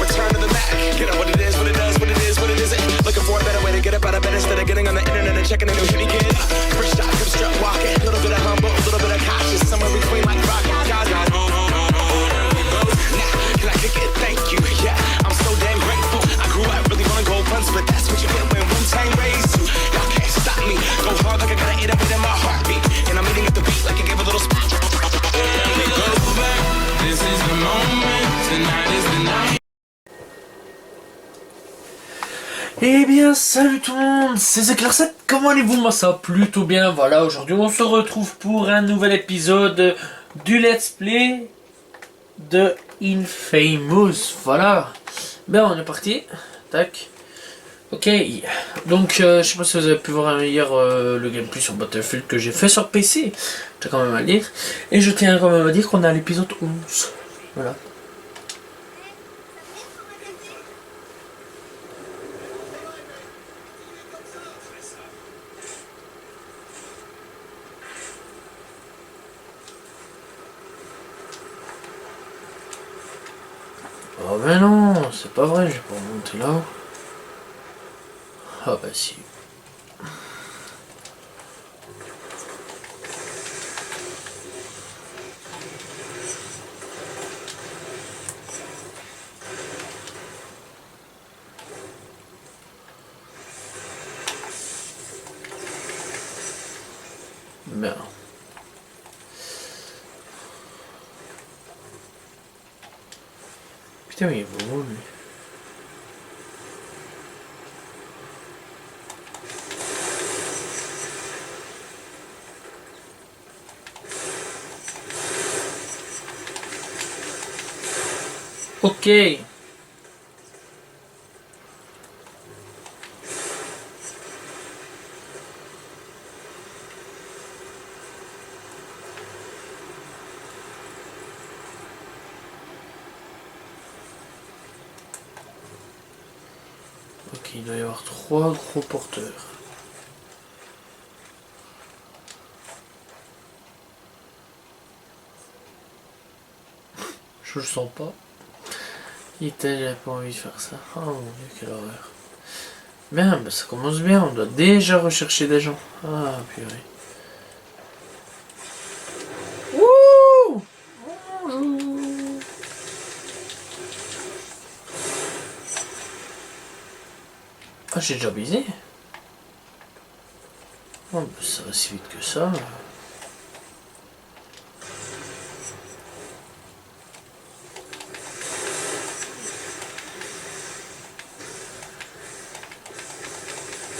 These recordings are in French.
Return to the Mac. Get up what it is, what it does, what it is, what it isn't. Looking for a better way to get up out of bed instead of getting on the internet and checking a new hitty kid. First shot, come strut walking. A little bit of humble, a little bit of cautious. Somewhere between like rock and God. Now, can I kick it? Thank you. Yeah, I'm so damn grateful. I grew up really wanna go punch, but that's what you get when Wu-Tang raised you. Y'all can't stop me. Go hard like I gotta eat up it in my heartbeat. And I'm eating at the beat like I gave a little spot. And we go back. This is the moment. Tonight is the night. Eh bien, salut tout le monde, c'est Zekler7, comment allez-vous? Moi ça va plutôt bien, voilà, aujourd'hui on se retrouve pour un nouvel épisode du Let's Play de Infamous, voilà. Ben on est parti, tac. Ok, donc je sais pas si vous avez pu voir hier le gameplay sur Battlefield que j'ai fait sur PC, j'ai quand même à lire. Et je tiens quand même à dire qu'on est à l'épisode 11, voilà. Oh ben non, c'est pas vrai, je vais pas remonter là-haut. Ah bah si. Bien. Putain mais il est beau lui. Ok. Ok, il doit y avoir 3 gros porteurs. Je le sens pas. J'avais pas envie de faire ça. Oh mon dieu, quelle horreur. Bien, bah ça commence bien, on doit déjà rechercher des gens. Ah purée. Wouh! Bonjour! Ah, j'ai déjà baisé. Oh, bah ça va si vite que ça.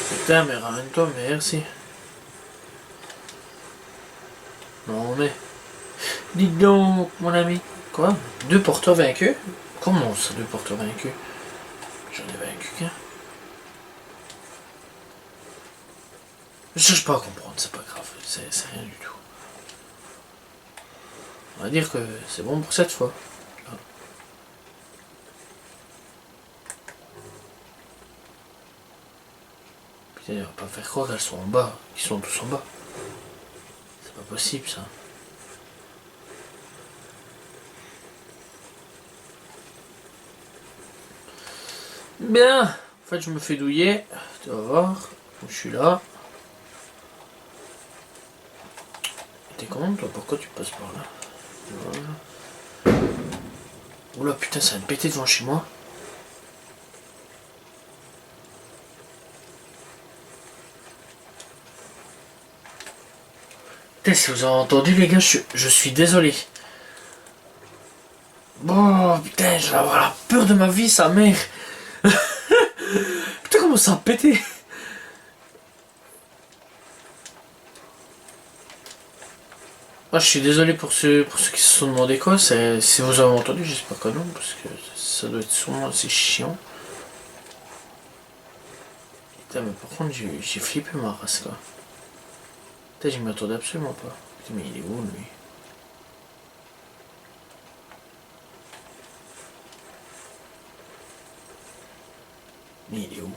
Putain, mais ramène-toi, merci. Non, mais... Dites donc, mon ami. Quoi? 2 porteurs vaincus? Comment ça, 2 porteurs vaincus? J'en ai vaincu qu'un. Je cherche pas à comprendre, c'est pas grave, c'est rien du tout. On va dire que c'est bon pour cette fois. Putain, on va pas faire croire qu'elles sont en bas, qu'ils sont tous en bas. C'est pas possible ça. Bien, en fait je me fais douiller, tu vas voir, je suis là. T'es comment toi, pourquoi tu passes par là? Voilà. Oula putain, ça va me péter devant chez moi. Putain, si vous avez entendu les gars, je suis désolé. Bon putain, je vais avoir la peur de ma vie, sa mère. Putain, comment ça a pété? Ah, je suis désolé pour ceux qui se sont demandé quoi, si vous avez entendu, j'espère que non, parce que ça doit être sûrement assez chiant. Putain, mais par contre, j'ai flippé ma race quoi. Putain, je m'y attendais absolument pas. Putain, mais il est où lui? Mais il est où?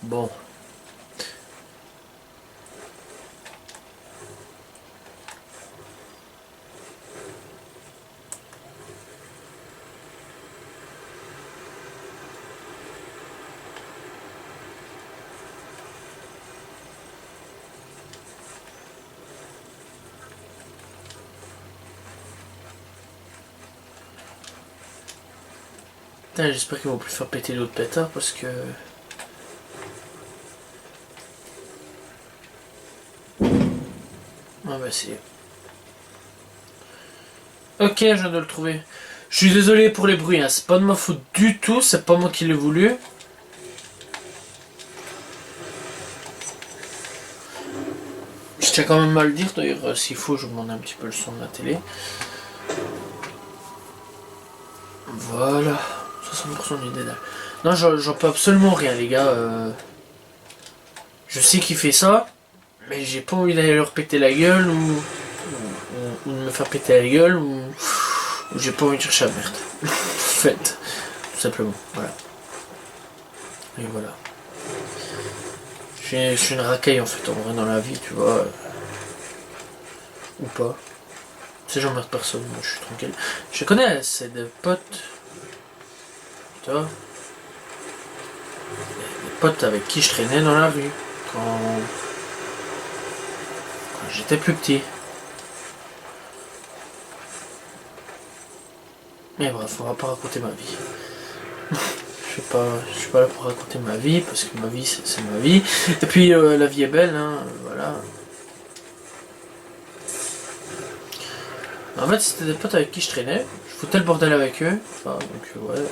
Bon, Putain, j'espère qu'ils vont plus faire péter l'autre pétard parce que... Ah bah c'est... Ok, je viens de le trouver. Je suis désolé pour les bruits, hein. C'est pas de ma faute du tout, c'est pas moi qui l'ai voulu. Je tiens quand même à le dire, d'ailleurs, s'il faut, je demande un petit peu le son de la télé. Voilà, 60% du dédale. Non, j'en peux absolument rien, les gars. Je sais qu'il fait ça, mais j'ai pas envie d'aller leur péter la gueule ou de me faire péter la gueule ou j'ai pas envie de chercher la merde. En fait, tout simplement, voilà. Et voilà. Je suis une racaille en fait, en vrai, dans la vie, tu vois. Ou pas. Tu sais, j'emmerde personne, moi je suis tranquille. Je connais, c'est des potes. Tu vois. Des potes avec qui je traînais dans la rue. Quand j'étais plus petit. Mais bref, on va pas raconter ma vie. Je suis pas là pour raconter ma vie, parce que ma vie c'est ma vie. Et puis la vie est belle, hein, voilà. En fait, c'était des potes avec qui je traînais. Je foutais le bordel avec eux. Enfin, donc ouais.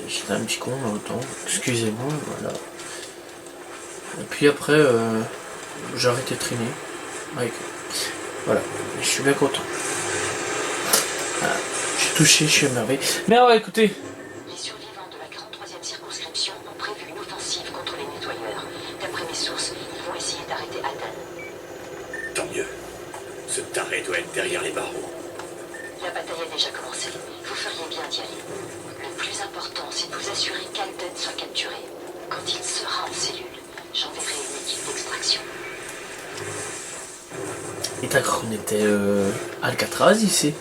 J'étais un petit con dans le temps. Excusez-moi, voilà. Et puis après, j'ai arrêté de traîner avec eux. Voilà. Je suis bien content. Voilà. Je suis touché, je suis émerveillé. Mais ouais, écoutez. Les survivants de la 43e circonscription ont prévu une offensive contre les nettoyeurs. D'après mes sources, ils vont essayer d'arrêter Aldan. Tant mieux. Ce taré doit être derrière les barreaux. La bataille a déjà commencé. Vous feriez bien d'y aller. Le plus important, c'est de vous assurer qu'Aldan soit capturé. Quand il sera en cellule, j'enverrai une équipe d'extraction. Et t'as cru qu'on était Alcatraz ici?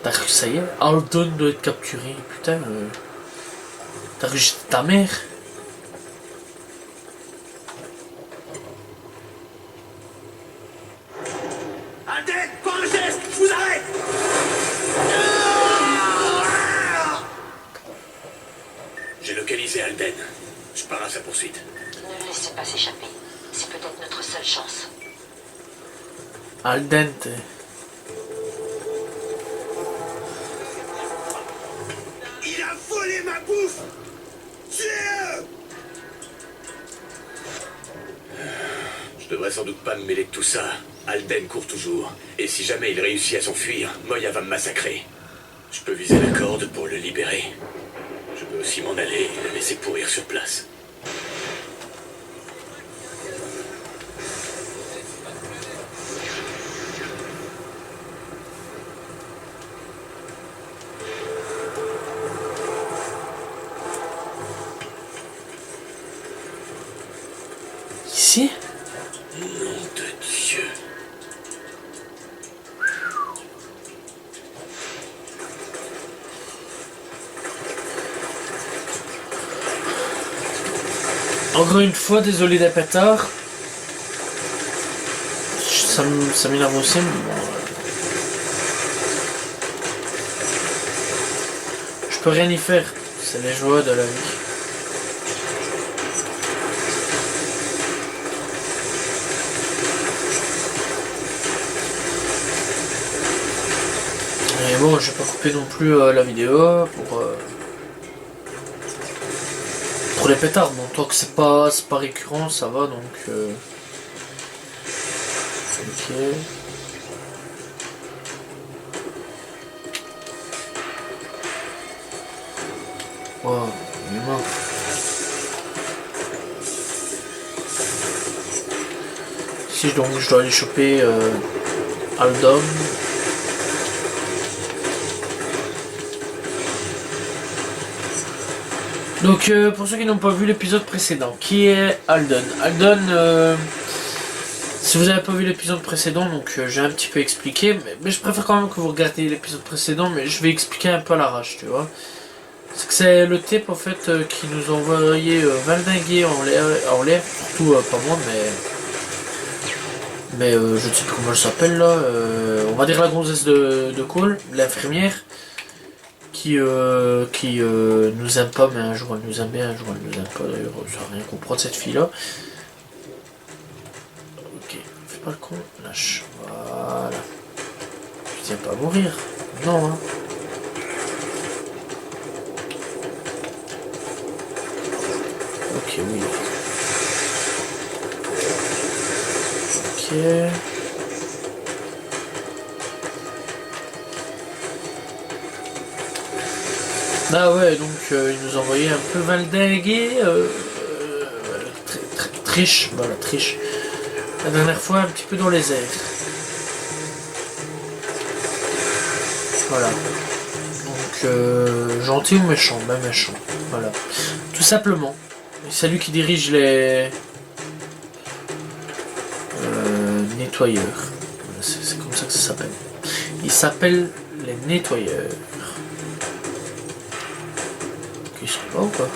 T'as cru que ça y est? Alden doit être capturé, putain. T'as cru que j'étais ta mère? Alden, pas un geste, je vous arrête. J'ai localisé Alden. Je pars à sa poursuite. Ne le laissez pas s'échapper. C'est peut-être notre seule chance. Al dente. Il a volé ma bouffe. Tuez-le. Je devrais sans doute pas me mêler de tout ça. Alden court toujours. Et si jamais il réussit à s'enfuir, Moya va me massacrer. Je peux viser la corde pour le libérer. Je peux aussi m'en aller et le laisser pourrir sur place. Ici? Nom de Dieu. Encore une fois, désolé des pétards. Ça m'énerve aussi, mais bon. Je peux rien y faire. C'est les joies de la vie. Et bon, je vais pas couper non plus la vidéo pour les pétards. Bon, tant que c'est pas récurrent, ça va donc. Ok. Wow, il est mort. Si donc je dois aller choper Aldom. Donc pour ceux qui n'ont pas vu l'épisode précédent, qui est Alden? Alden, si vous n'avez pas vu l'épisode précédent, donc j'ai un petit peu expliqué, mais je préfère quand même que vous regardiez l'épisode précédent, mais je vais expliquer un peu à l'arrache, tu vois. C'est que c'est le type en fait qui nous a envoyé valdinguer en l'air, surtout pas moi, mais je ne sais plus comment elle s'appelle là, on va dire la gonzesse de Cole, l'infirmière, qui nous aime pas, mais un jour elle nous aime bien, un jour elle nous aime pas. D'ailleurs, ça n'a rien comprendre cette fille-là. Ok, fais pas le con, lâche. Voilà. Je tiens pas à mourir. Non, hein. Ok, oui. Ok. Ah ouais, donc il nous envoyait un peu valdinguer, triche, voilà, triche. La dernière fois, un petit peu dans les airs. Voilà. Donc, gentil ou méchant, ben méchant. Voilà. Tout simplement. Et c'est lui qui dirige les nettoyeurs. Voilà, c'est comme ça que ça s'appelle. Il s'appelle les nettoyeurs. Ils sont là ou pas?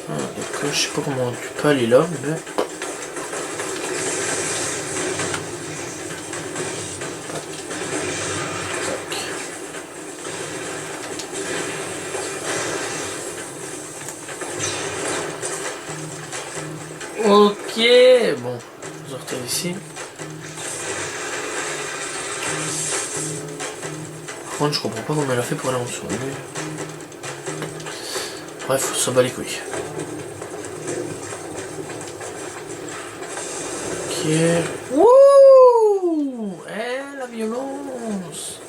Ah, d'accord, je sais pas comment tu peux aller là, mais... Ok, bon, on sortir ici. Par contre, je comprends pas comment elle a fait pour aller en dessous. Bref, ça bat les couilles. Ok. Wouh! Eh, la violence!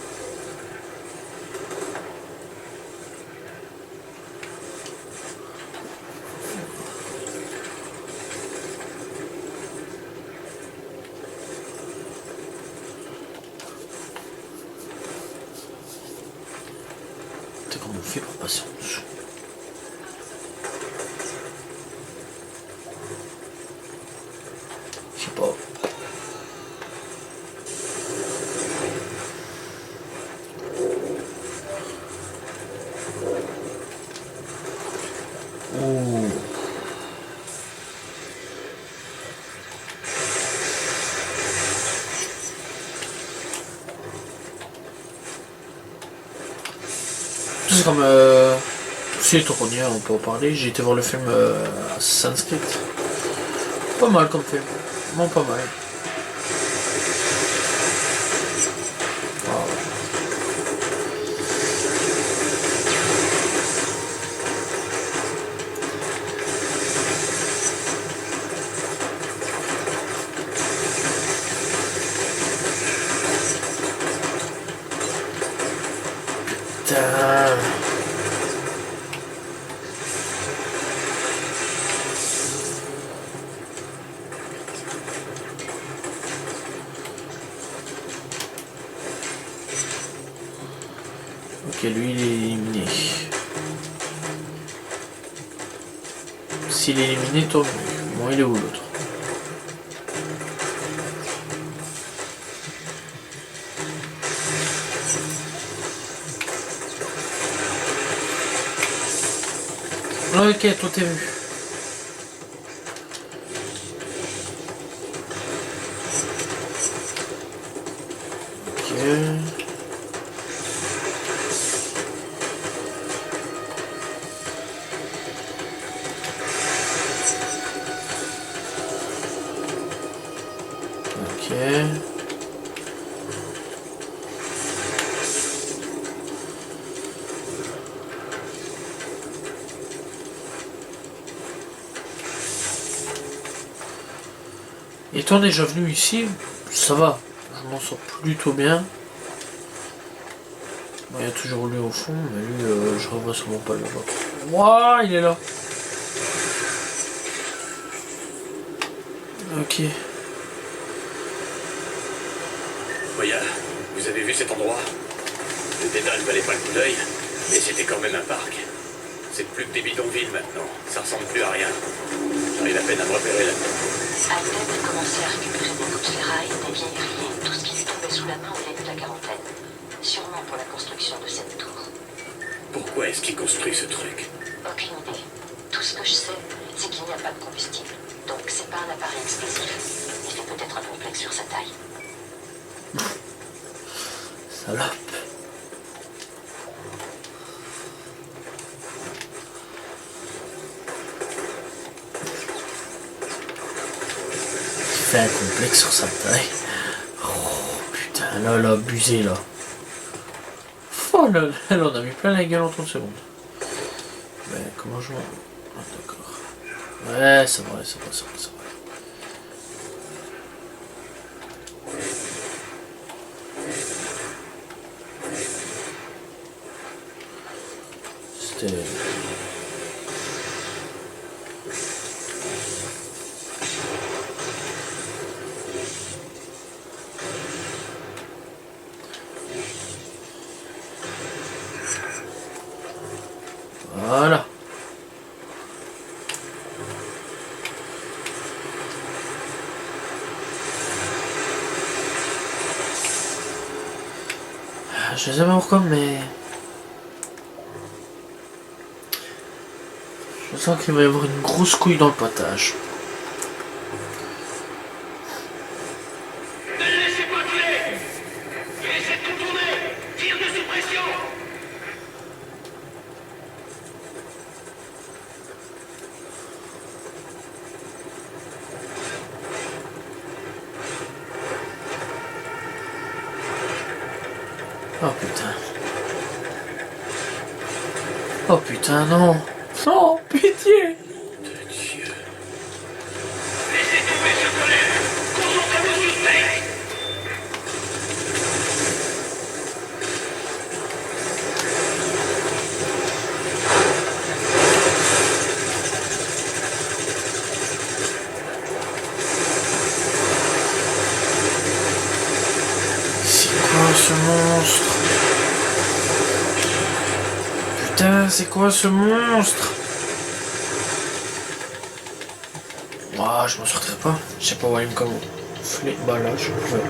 Comment on fait pour passer en dessous? Je sais pas. Ouh. C'est comme c'est Tournier, on peut en parler. J'ai été voir le film Assassin's Creed. Pas mal comme film. Bon, pas mal. Wow. Putain. Ok, lui il est éliminé. S'il est éliminé, tant mieux. Bon, il est où l'autre? Ok, toi t'es vu. Ok. Ok. Étant déjà venu ici, ça va. Je m'en sors plutôt bien. Bon, il y a toujours lui au fond, mais lui, je revois sûrement pas le voir. Wouah, il est là. Ok. Moya, vous avez vu cet endroit? Le dédale valait pas le coup d'œil, mais c'était quand même un parc. C'est plus que des bidonvilles maintenant, ça ressemble plus à rien. J'arrive à peine à me repérer là-dedans. Alden a commencé à récupérer des bouts de ferraille, des vieilleries, tout ce qui lui tombait sous la main au début de la quarantaine. Sûrement pour la construction de cette tour. Pourquoi est-ce qu'il construit ce truc? Aucune idée. Tout ce que je sais, c'est qu'il n'y a pas de combustible. Donc c'est pas un appareil explosif. Il fait peut-être un complexe sur sa taille. Salope. fait un complexe sur sa taille. Oh putain, là, elle a abusé là. Oh là, elle en a mis plein la gueule en 30 secondes. Mais comment je m'en... Ah, d'accord. Ouais, c'est vrai, c'est vrai, c'est vrai, c'est vrai. C'était... Voilà. Je sais pas pourquoi, mais... je sens qu'il va y avoir une grosse couille dans le potage. Ne le laissez pas tuer! Il essaie de contourner! Tire de suppression! Oh putain. Oh putain, non. Non, pitié. De Dieu. Laissez tomber ce collègue! Concentrez-vous sur Snake! C'est quoi ce monstre? Putain, c'est quoi ce monstre? Ah, je m'en sortirai pas. Je sais pas où il me camoufler. Bah là, je peux.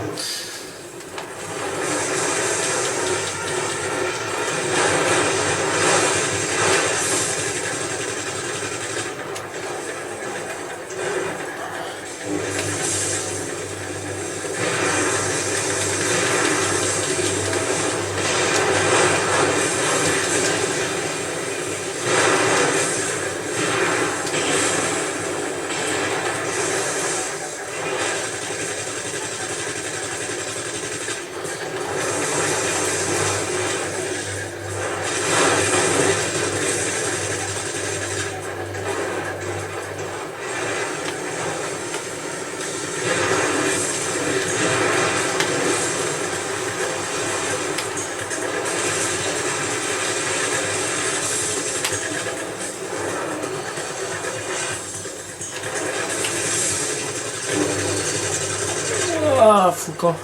Ah, Foucault.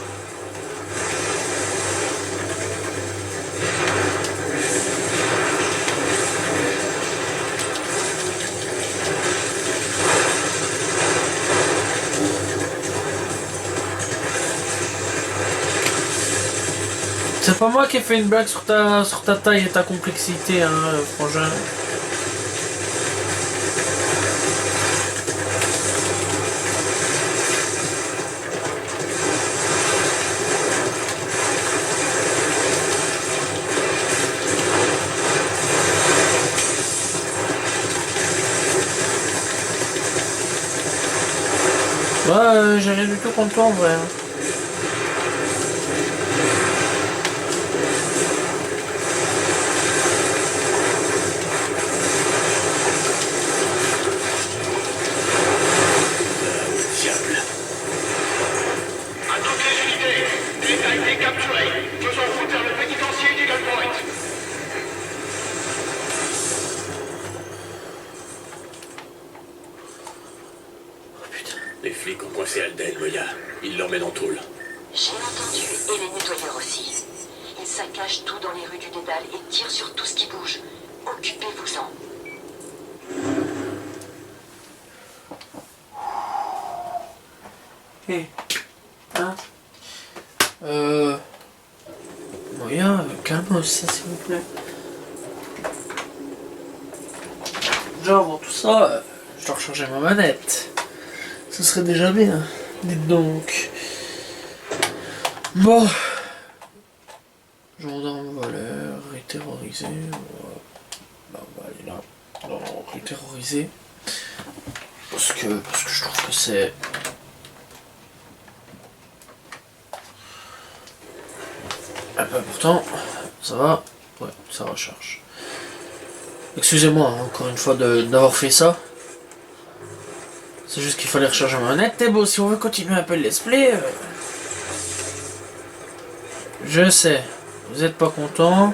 C'est pas moi qui ai fait une blague sur ta taille et ta complexité, hein, frangin. Ouais, j'ai rien du tout contre toi en vrai. Hein. Diable. Attaquez les unités! Snake a été capturé! Faisons route vers le pénitencier d'Eagle Point! Oh putain. Les flics ont coincé Alden, Moya. Ils l'emmènent en tôle. J'ai entendu, et les nettoyeurs aussi. Ils saccagent tout dans les rues du Dédale et tirent sur tout ce qui bouge. Occupez-vous-en. Hé. Hein? Moya, calme ça s'il vous plaît. Genre, avant tout ça, je dois recharger ma manette. Ce serait déjà bien. Dites donc. Bon. Gendarme voleur, terrorisé. Bah, on va aller là. Non, terrorisé. Parce que je trouve que c'est Ah bah pourtant, ça va. Ouais, ça recharge. Excusez-moi hein, encore une fois d'avoir fait ça. C'est juste qu'il fallait recharger ma manette. Et bon, si on veut continuer un peu le let's play... Je sais, vous êtes pas content.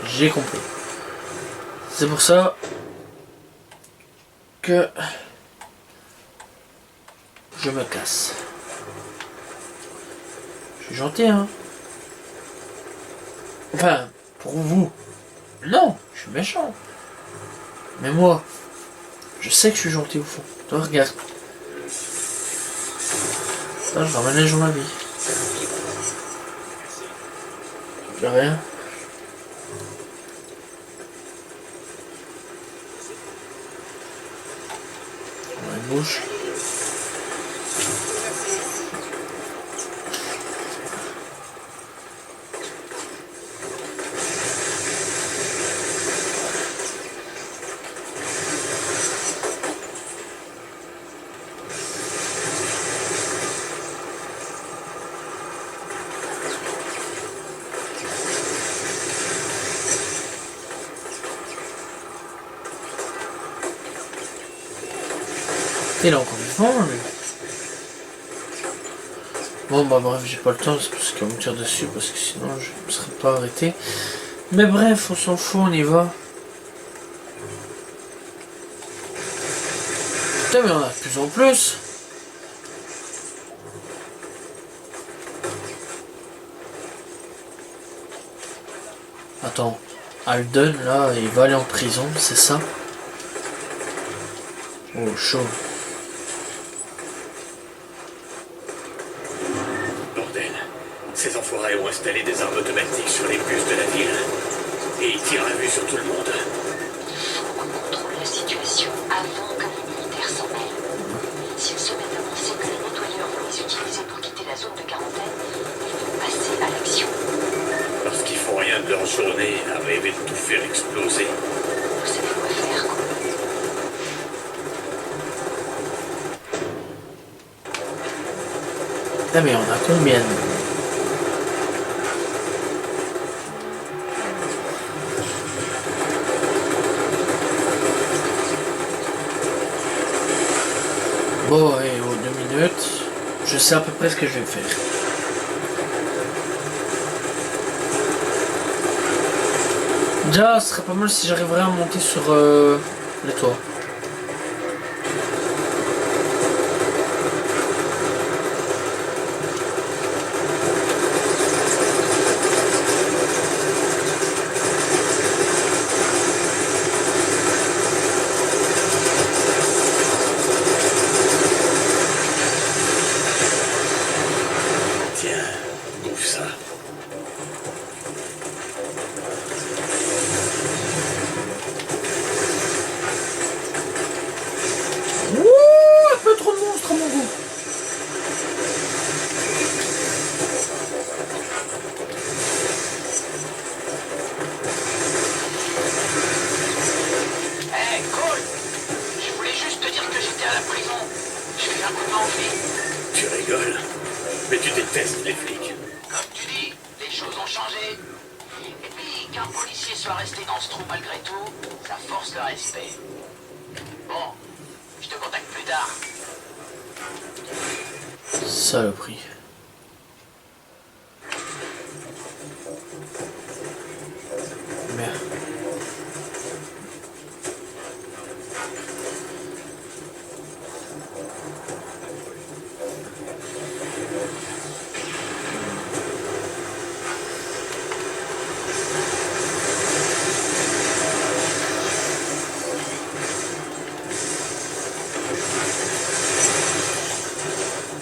J'ai compris. C'est pour ça que je me casse. Je suis gentil, hein. Enfin, pour vous. Non, je suis méchant. Mais moi, je sais que je suis gentil au fond. Toi, regarde. Putain, je ramène les gens ma vie. Plus rien. On a une bouche. Il est encore vivant, lui. Bon, bah bref, j'ai pas le temps, c'est parce qu'on me tire dessus, parce que sinon je ne serais pas arrêté. Mais bref, on s'en fout, on y va. Putain, mais on a de plus en plus. Attends, Alden, là, il va aller en prison, c'est ça? Oh, chaud. Bordel. Ces enfoirés ont installé des armes automatiques sur les bus de la ville. Et ils tirent à vue sur tout le monde. On contrôle la situation avant que les militaires s'en mêlent. S'ils se mettent à penser que les nettoyeurs vont les utiliser pour quitter la zone de quarantaine, ils vont passer à l'action. Parce qu'ils font rien de leur journée à rêver de tout faire exploser. Vous savez quoi faire, quoi. Ah mais on a combien? Bon, et aux 2 minutes, je sais à peu près ce que je vais faire. Déjà, ce serait pas mal si j'arriverais à monter sur le toit. Tiens, bouffe ça. Ouh, un peu trop de monstres à mon goût. Hey, Cole! Je voulais juste te dire que j'étais à la prison. Je fais un coup de main aux flics. Tu rigoles. Mais tu détestes les flics. Comme tu dis, les choses ont changé. Et puis, qu'un policier soit resté dans ce trou malgré tout, ça force le respect. Bon, je te contacte plus tard. Saloperie. Merde.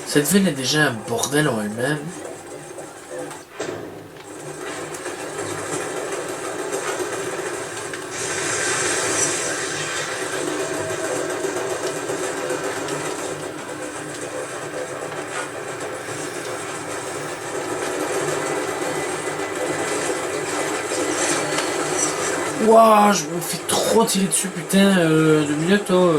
Cette ville est déjà un bordel en elle-même. Wouah, je me fais trop tirer dessus, putain, 2 minutes, oh.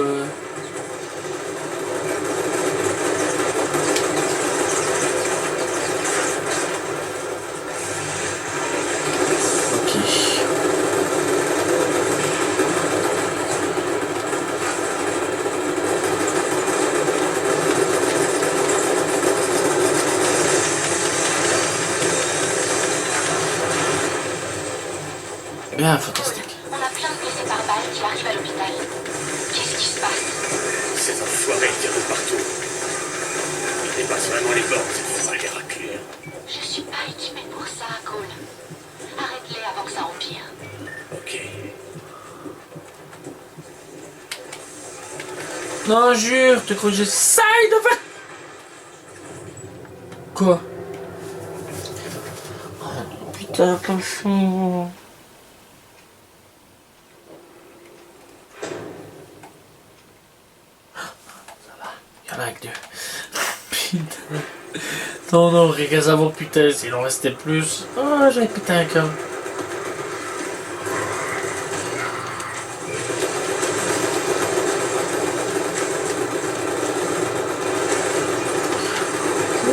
Non, jure, tu crois que j'essaye de faire... Quoi? Oh, putain, pas chaud. Il y en a que deux. Putain. Non, non, rien qu'à savoir, putain, s'il en restait plus. Oh, j'avais pété un câble.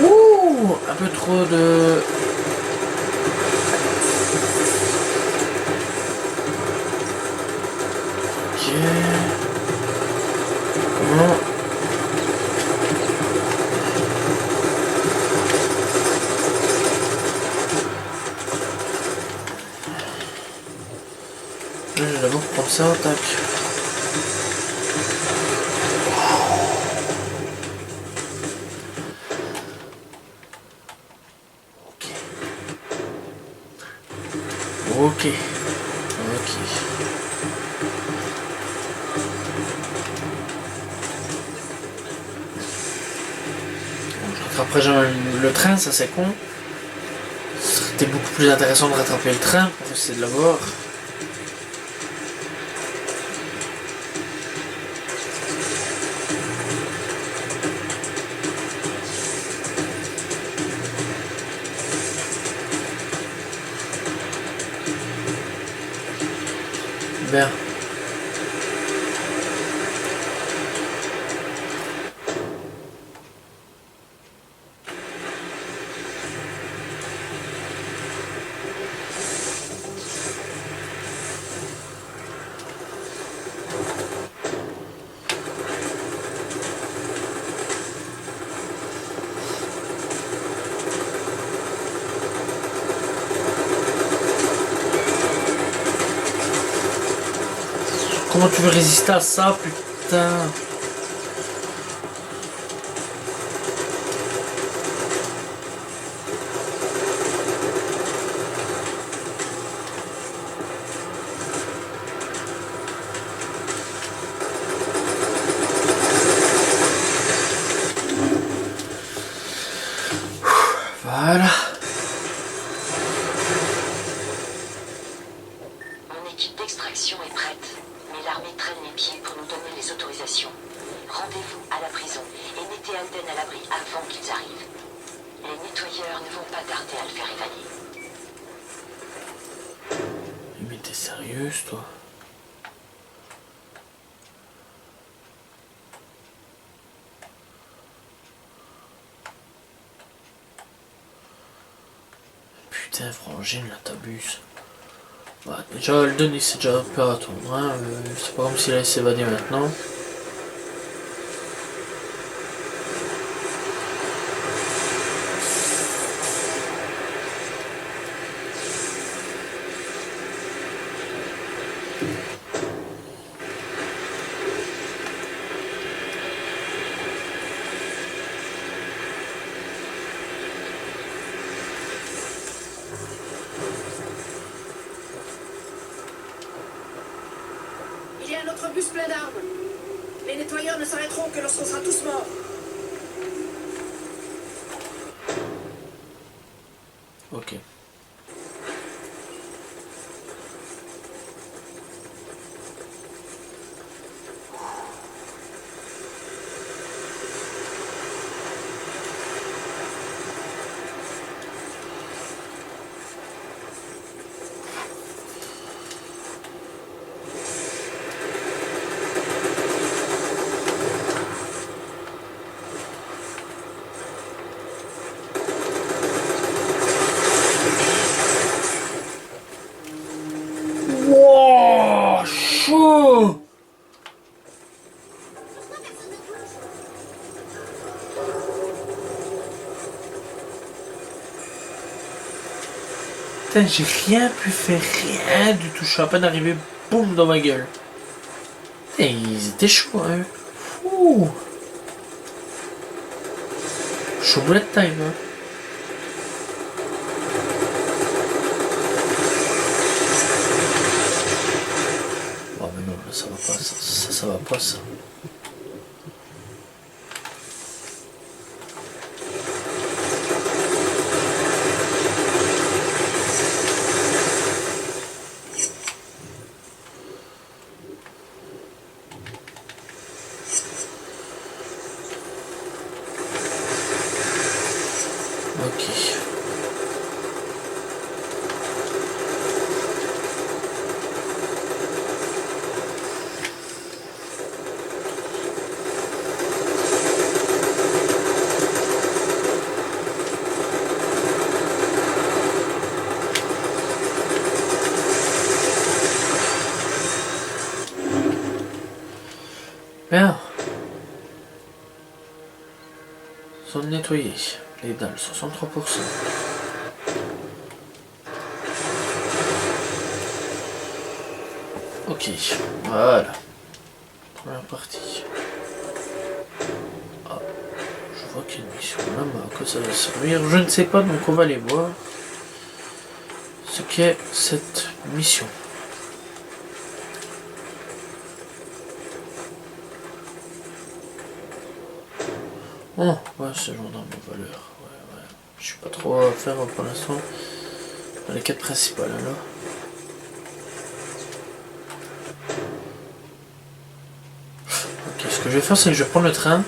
Ouh, un peu trop de... Ok. Comment? Je vais d'abord prendre ça, tac. Ok. Ok. Après le train, ça c'est con. C'était beaucoup plus intéressant de rattraper le train pour essayer de l'avoir. Bien. Comment tu veux résister à ça, putain? Voilà. Mon équipe d'extraction est prête, mais l'armée traîne les pieds pour nous donner les autorisations. Rendez-vous à la prison et mettez Alden à l'abri avant qu'ils arrivent. Les nettoyeurs ne vont pas tarder à le faire évader. Mais t'es sérieuse, toi? Putain, frangine, là, t'abuses. Bah, déjà, Alden, il s'est déjà un peu à attendre, hein. C'est pas comme s'il allait s'évader maintenant. Il y a un autre bus plein d'armes. Les nettoyeurs ne s'arrêteront que lorsqu'on sera tous morts. Ok. Wow, chaud. Putain, j'ai rien pu faire, rien du tout. Je suis à peine arrivé, boum, dans ma gueule. Et ils étaient chauds, hein. Ouh. Chaud bullet time, hein. Oh mais non, là, ça va pas, ça va pas, ça. Ok. Bien. Zone nettoyée. Les dalles, 63%. Ok, voilà. Première partie. Ah, je vois qu'il y a une mission là-bas. À quoi ça va servir? Je ne sais pas, donc on va aller voir ce qu'est cette mission. Oh, ouais, c'est gendarme de valeur. Ouais, ouais. Je suis pas trop à faire pour l'instant. Dans les quêtes principales, alors. Ok, ce que je vais faire, c'est que je vais prendre le train.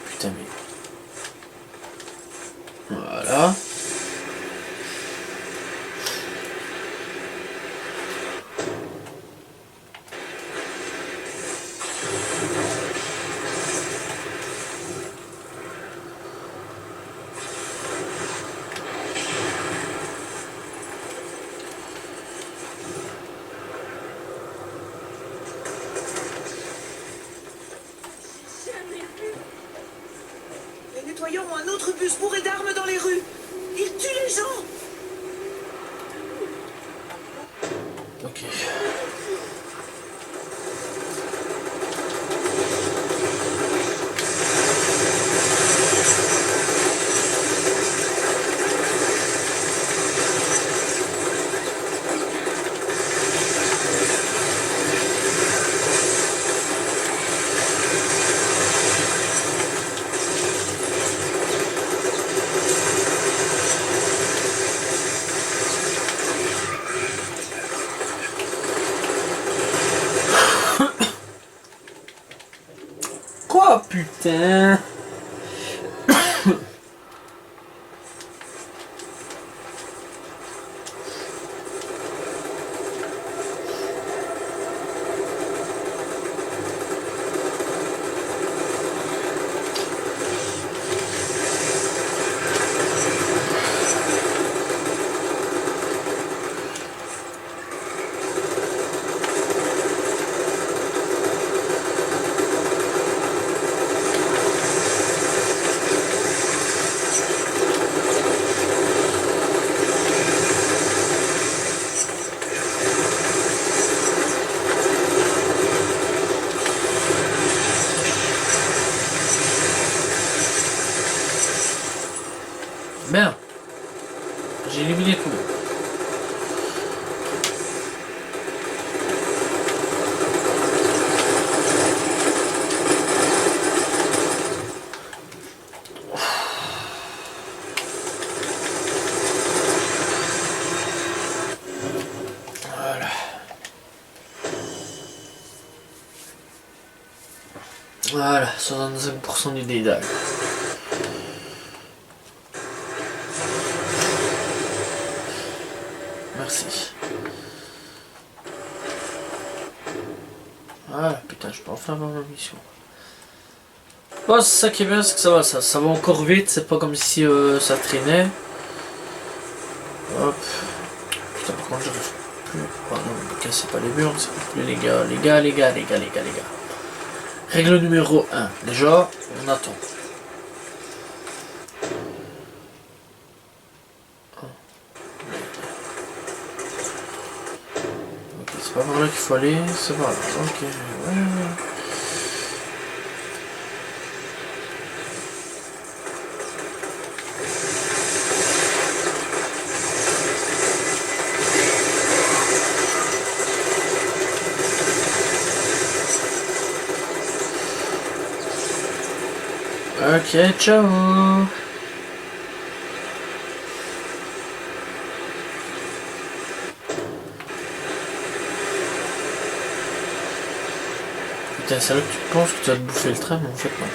Putain, mais... Voilà. Les nettoyeurs ont un autre bus bourré d'armes dans les rues. Ils tuent les gens. Ok. Quoi, putain? Bien. J'ai éliminé tout le monde. Voilà. Voilà, 65% du dédale. Merci. Ah putain, je peux enfin avoir ma mission. Bon, c'est ça qui est bien, c'est que ça va encore vite, c'est pas comme si ça traînait. Hop. Putain, par contre, j'arrive plus. Pardon, ne cassez pas les murs, s'il vous plaît, les gars. Règle numéro 1. Déjà, on attend. C'est pas par là qu'il faut aller, c'est par là. Ok, ouais. Ok, ciao. Putain, c'est vrai que tu penses que tu vas te bouffer le train, mais en fait non.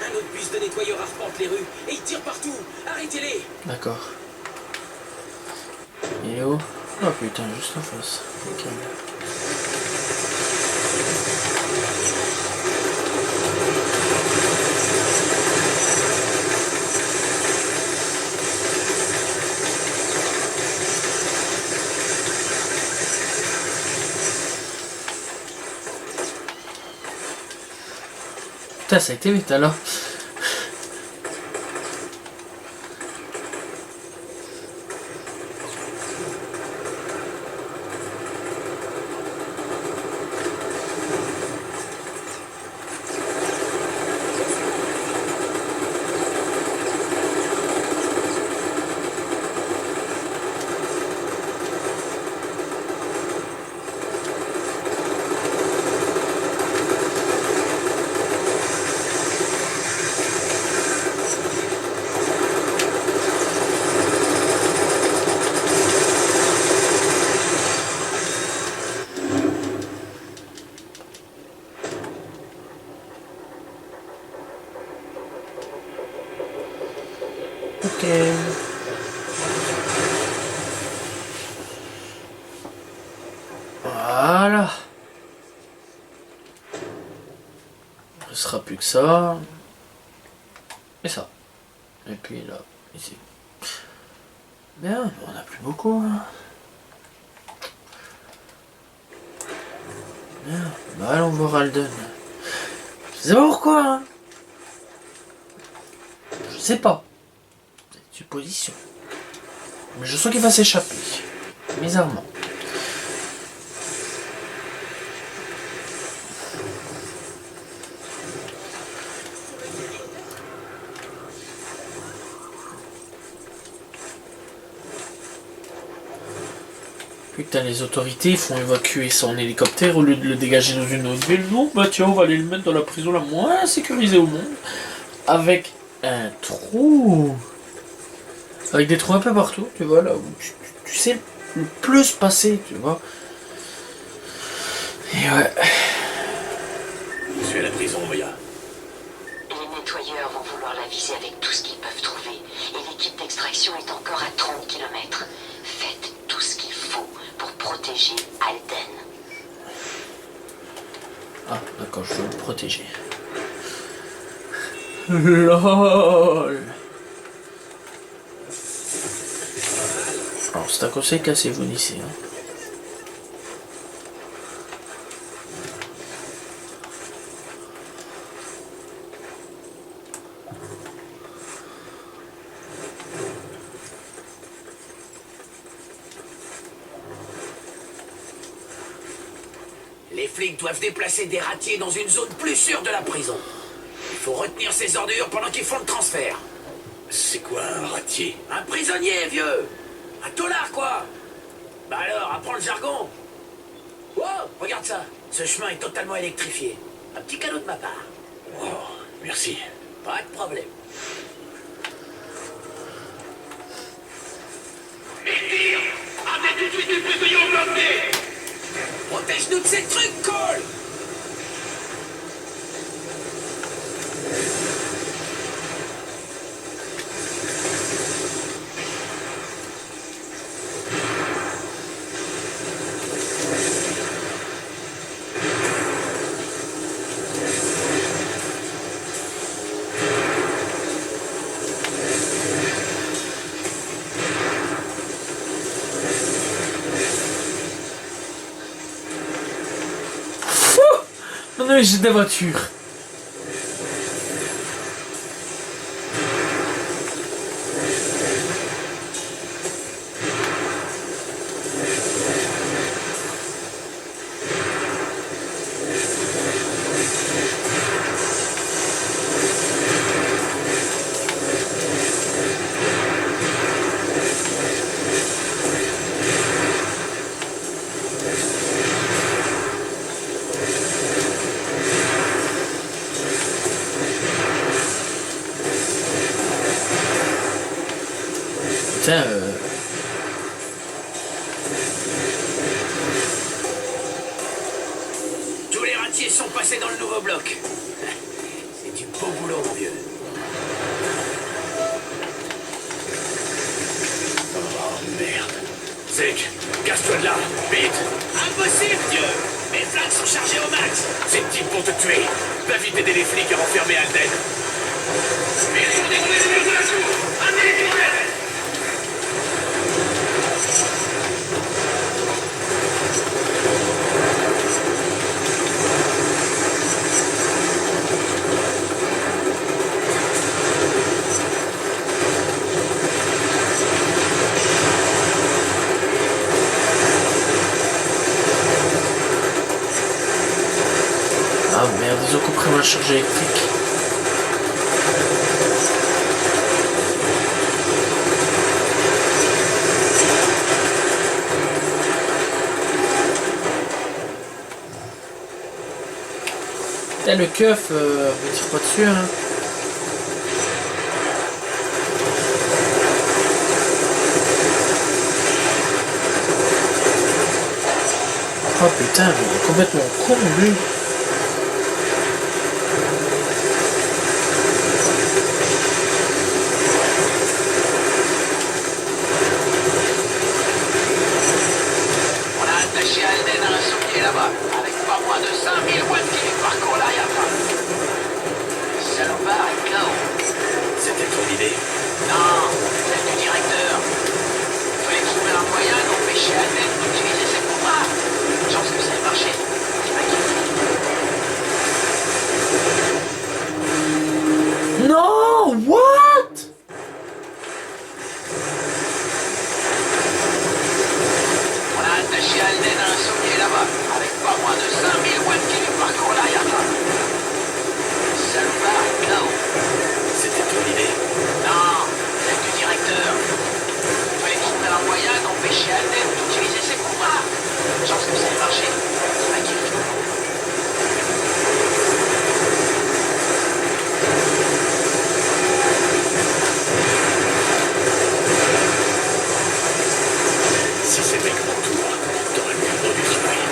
Un autre bus de nettoyeurs arpente les rues et ils tirent partout. Arrêtez-les. D'accord. Il est où? Oh putain, juste en face. Nickel. Putain, ça a été vite alors. Ok. Voilà. Il ne restera plus que ça. Et ça. Et puis là, ici. Bien, on n'a plus beaucoup. Hein. Bien. Bah, allons voir Alden. Je sais pas pourquoi. Hein. Je sais pas. Supposition. Mais je sens qu'il va s'échapper. Bizarrement. Putain, les autorités font évacuer son hélicoptère au lieu de le dégager dans une autre ville. Non, bah tiens, on va aller le mettre dans la prison la moins sécurisée au monde. Avec un trou. Avec des trous un peu partout, tu vois, là où tu sais le plus passer, tu vois. Et ouais. Je suis à la prison, Moya. Les nettoyeurs vont vouloir la viser avec tout ce qu'ils peuvent trouver. Et l'équipe d'extraction est encore à 30 km. Faites tout ce qu'il faut pour protéger Alden. Ah, d'accord, je veux le protéger. LOL. Alors, c'est un conseil, cassez-vous d'ici. Hein. Les flics doivent déplacer des ratiers dans une zone plus sûre de la prison. Il faut retenir ces ordures pendant qu'ils font le transfert. C'est quoi un ratier? Un prisonnier, vieux. Un taulard, quoi. Bah alors, apprends le jargon. Oh, regarde ça. Ce chemin est totalement électrifié. Un petit cadeau de ma part. Oh, merci. Pas de problème. Messire, amenez tout de suite les prisonniers au bloqué. Protège-nous de ces trucs, Cole. Non, mais j'ai des voitures. putain, Tous les ratiers sont passés dans le nouveau bloc. C'est du beau boulot, mon vieux. Oh, merde. Zek, casse-toi de là, vite. Impossible, Dieu. Mes flingues sont chargées au max. Ces types vont te tuer. Va vite aider les flics à renfermer Alden. Mais ils ont découlé les murs de la tour. Amenez les criminels. ah merde, ils ont compris ma charge électrique. Putain, le keuf, me tire pas dessus, hein. Oh putain, mais il est complètement con, lui. On a attaché Alden à un sommier là-bas, avec pas moins de 5000 watts qui lui parcourent l'arrière-plan. Le salopard est KO. C'était ton idée? Non, celle du directeur. Il fallait trouver un moyen d'empêcher Alden d'utiliser ses pouvoirs. Chance que ça ait marché. C'est pas qu'il Non, what? On a attaché Alden à un sommier là-bas, avec pas moins de 5000 watts qui lui parcourent l'arrière-plan. Le salopard est KO. C'était ton idée? Non, celle du directeur. Il fallait trouver un moyen d'empêcher Alden d'utiliser ses pouvoirs. Chance que ça ait marché. C'est pas qu'il Si c'était que mon tour, t'aurais le plus gros du travail.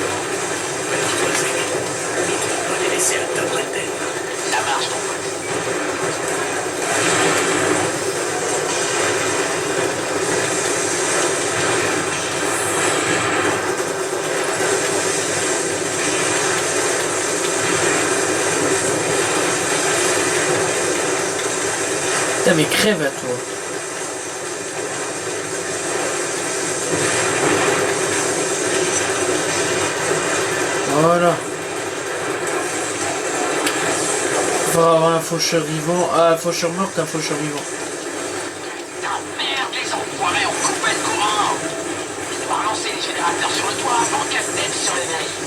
Mais dis-toi, Zek, ne dois pas les laisser atteindre Alden. Ça marche, mon pote. Putain, mais crève à toi. Voilà. On va avoir un faucheur vivant. Ah, un faucheur mort, un faucheur vivant. Ah merde, les enfoirés ont coupé le courant. Je dois relancer les générateurs sur le toit avant qu'Alden sur les mairies.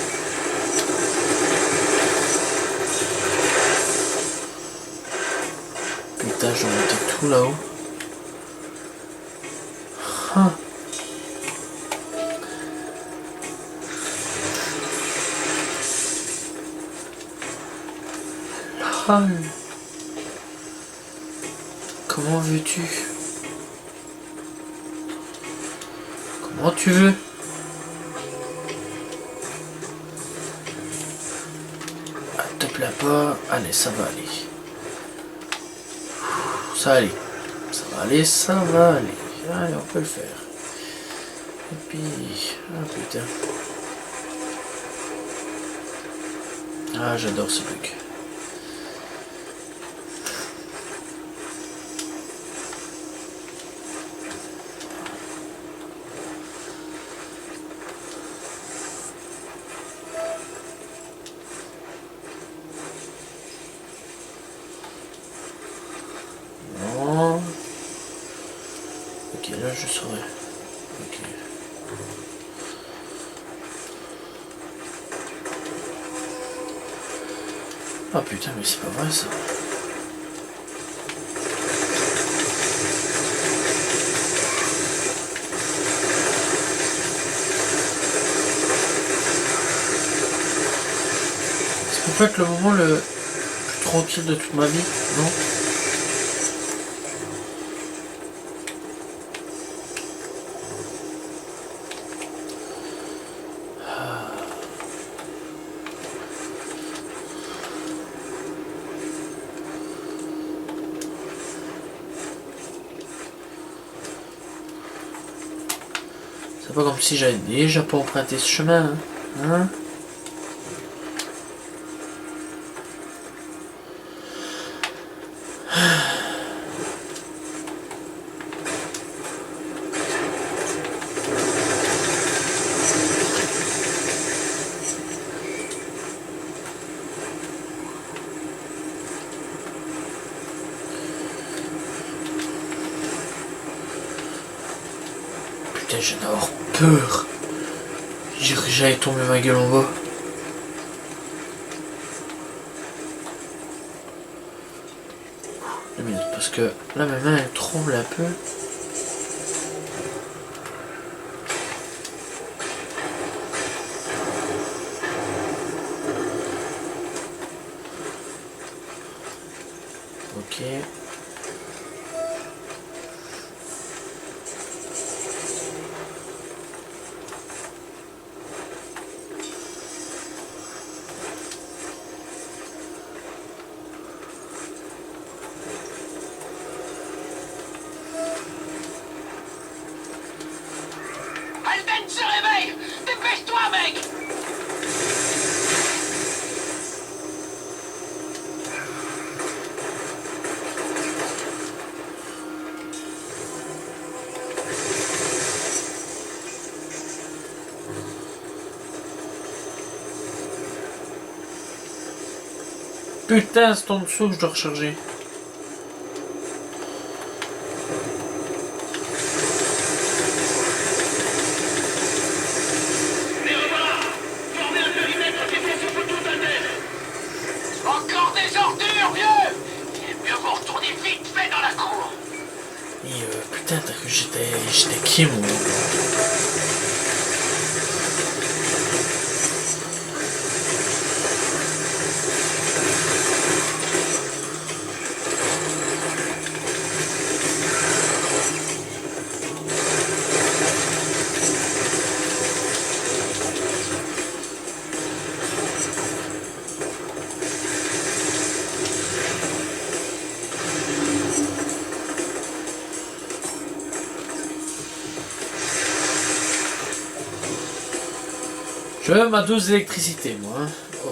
Putain, j'ai monté tout là-haut. Ah. Ah. Comment veux-tu? Comment tu veux? Ah, te plains pas. Allez, ça va aller. Ça va aller. Ça va aller, ça va aller. Allez, on peut le faire. Et puis... Ah putain. Ah, j'adore ce truc. Non. Ok, là je saurais. Ok. Ah putain, mais c'est pas vrai ça. C'est peut-être le moment le plus tranquille de toute ma vie, non? C'est pas comme si j'avais déjà pas emprunté ce chemin. Hein. Putain, je vais avoir peur. J'allais tomber ma gueule en bas. 2 minutes, parce que là ma main elle tremble un peu. Ok. Alden se réveille! Dépêche-toi, mec! Putain, c'est en dessous que je dois recharger. Encore des ordures, vieux! Mieux vous retourner vite fait dans la cour! Et putain, t'as cru que j'étais qui moi? Je veux ma dose d'électricité, moi. Hein. Oh.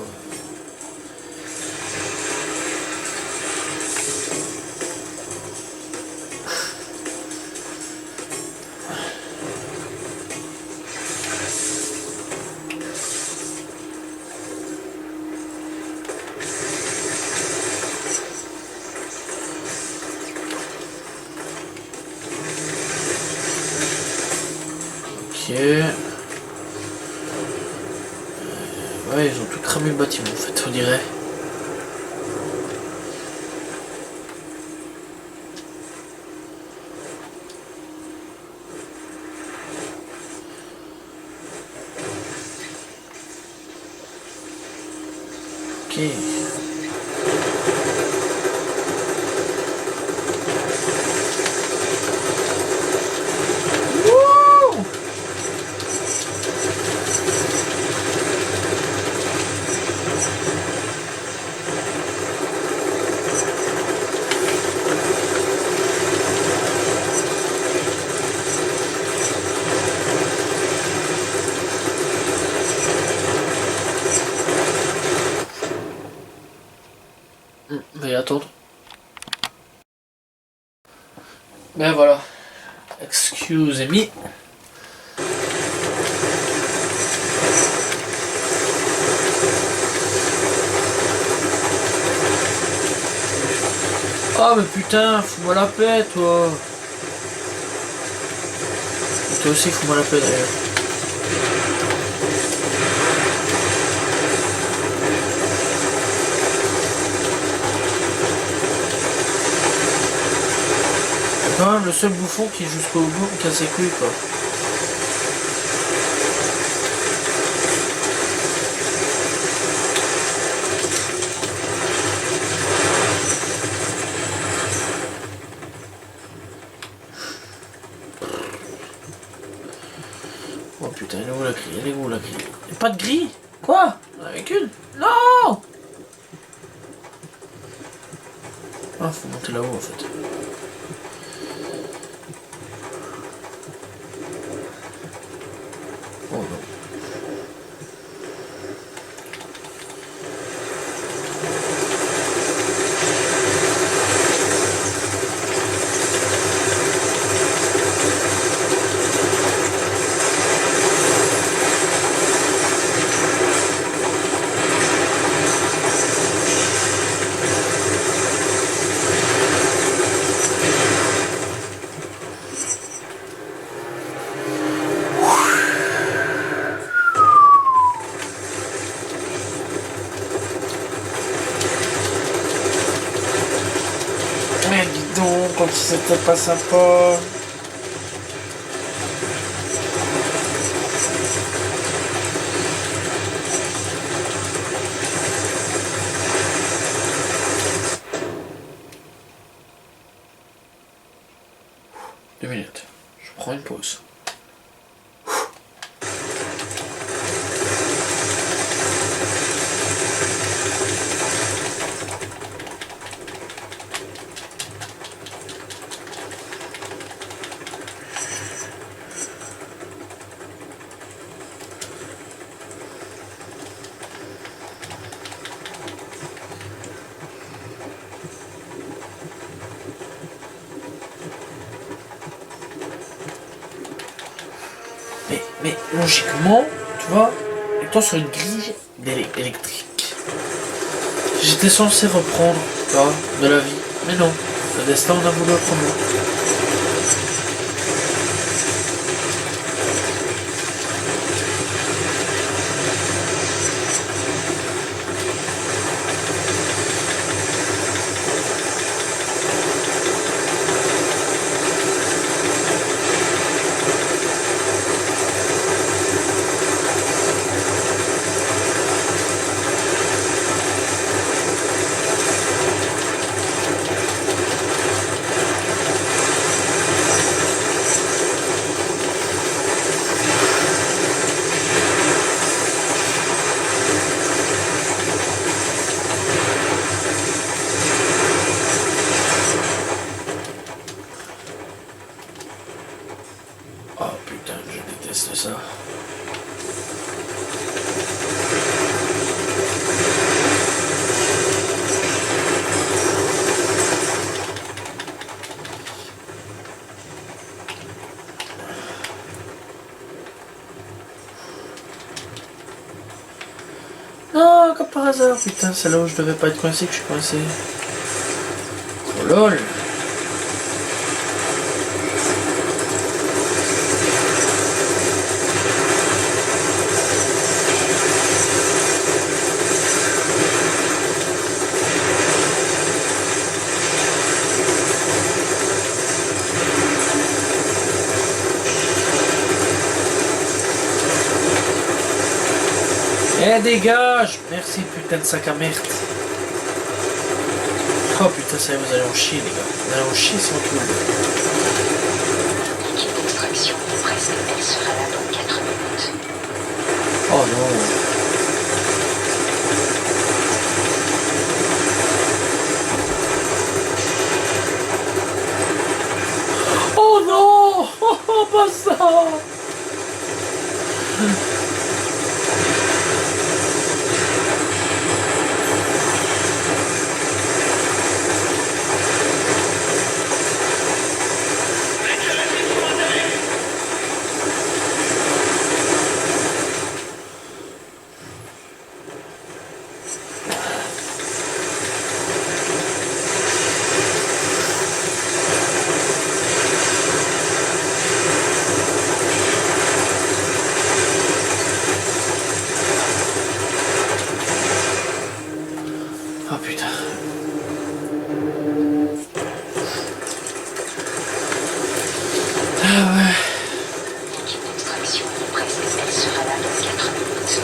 Ok. Ouais, ils ont tout cramé le bâtiment en fait, on dirait. Ok. Veuillez attendre. Ben voilà. Excuse me. Ah mais putain, fous-moi la paix toi. Et toi aussi fous-moi la paix d'ailleurs. Quand même le seul bouffon qui est jusqu'au bout me casse les couilles quoi. Oh putain, elle est où la grille? Elle est où la grille? Y'a pas de grille? Quoi? Avec une? Non! Ah, faut monter là-haut en fait. Python, comme si c'était pas sympa. Deux minutes. Je prends une pause. Mais logiquement, tu vois, étant sur une grille électrique, j'étais censé reprendre, tu vois, de la vie. Mais non, le destin en a voulu autrement. Oh putain, je déteste ça. Non, comme par hasard, putain, c'est là où je devais pas être coincé que je suis coincé. Oh lol. Eh dégage! Merci putain de sac à merde. Oh putain, ça y est, vous allez en chier les gars. Vous allez en chier sans tout. L'équipe d'extraction est presque. Elle sera là dans 4 minutes. Oh non. Oh non! Oh, pas ça! Oh putain. Ah ouais. L'équipe d'extraction est presque. Elle sera là dans 4 minutes.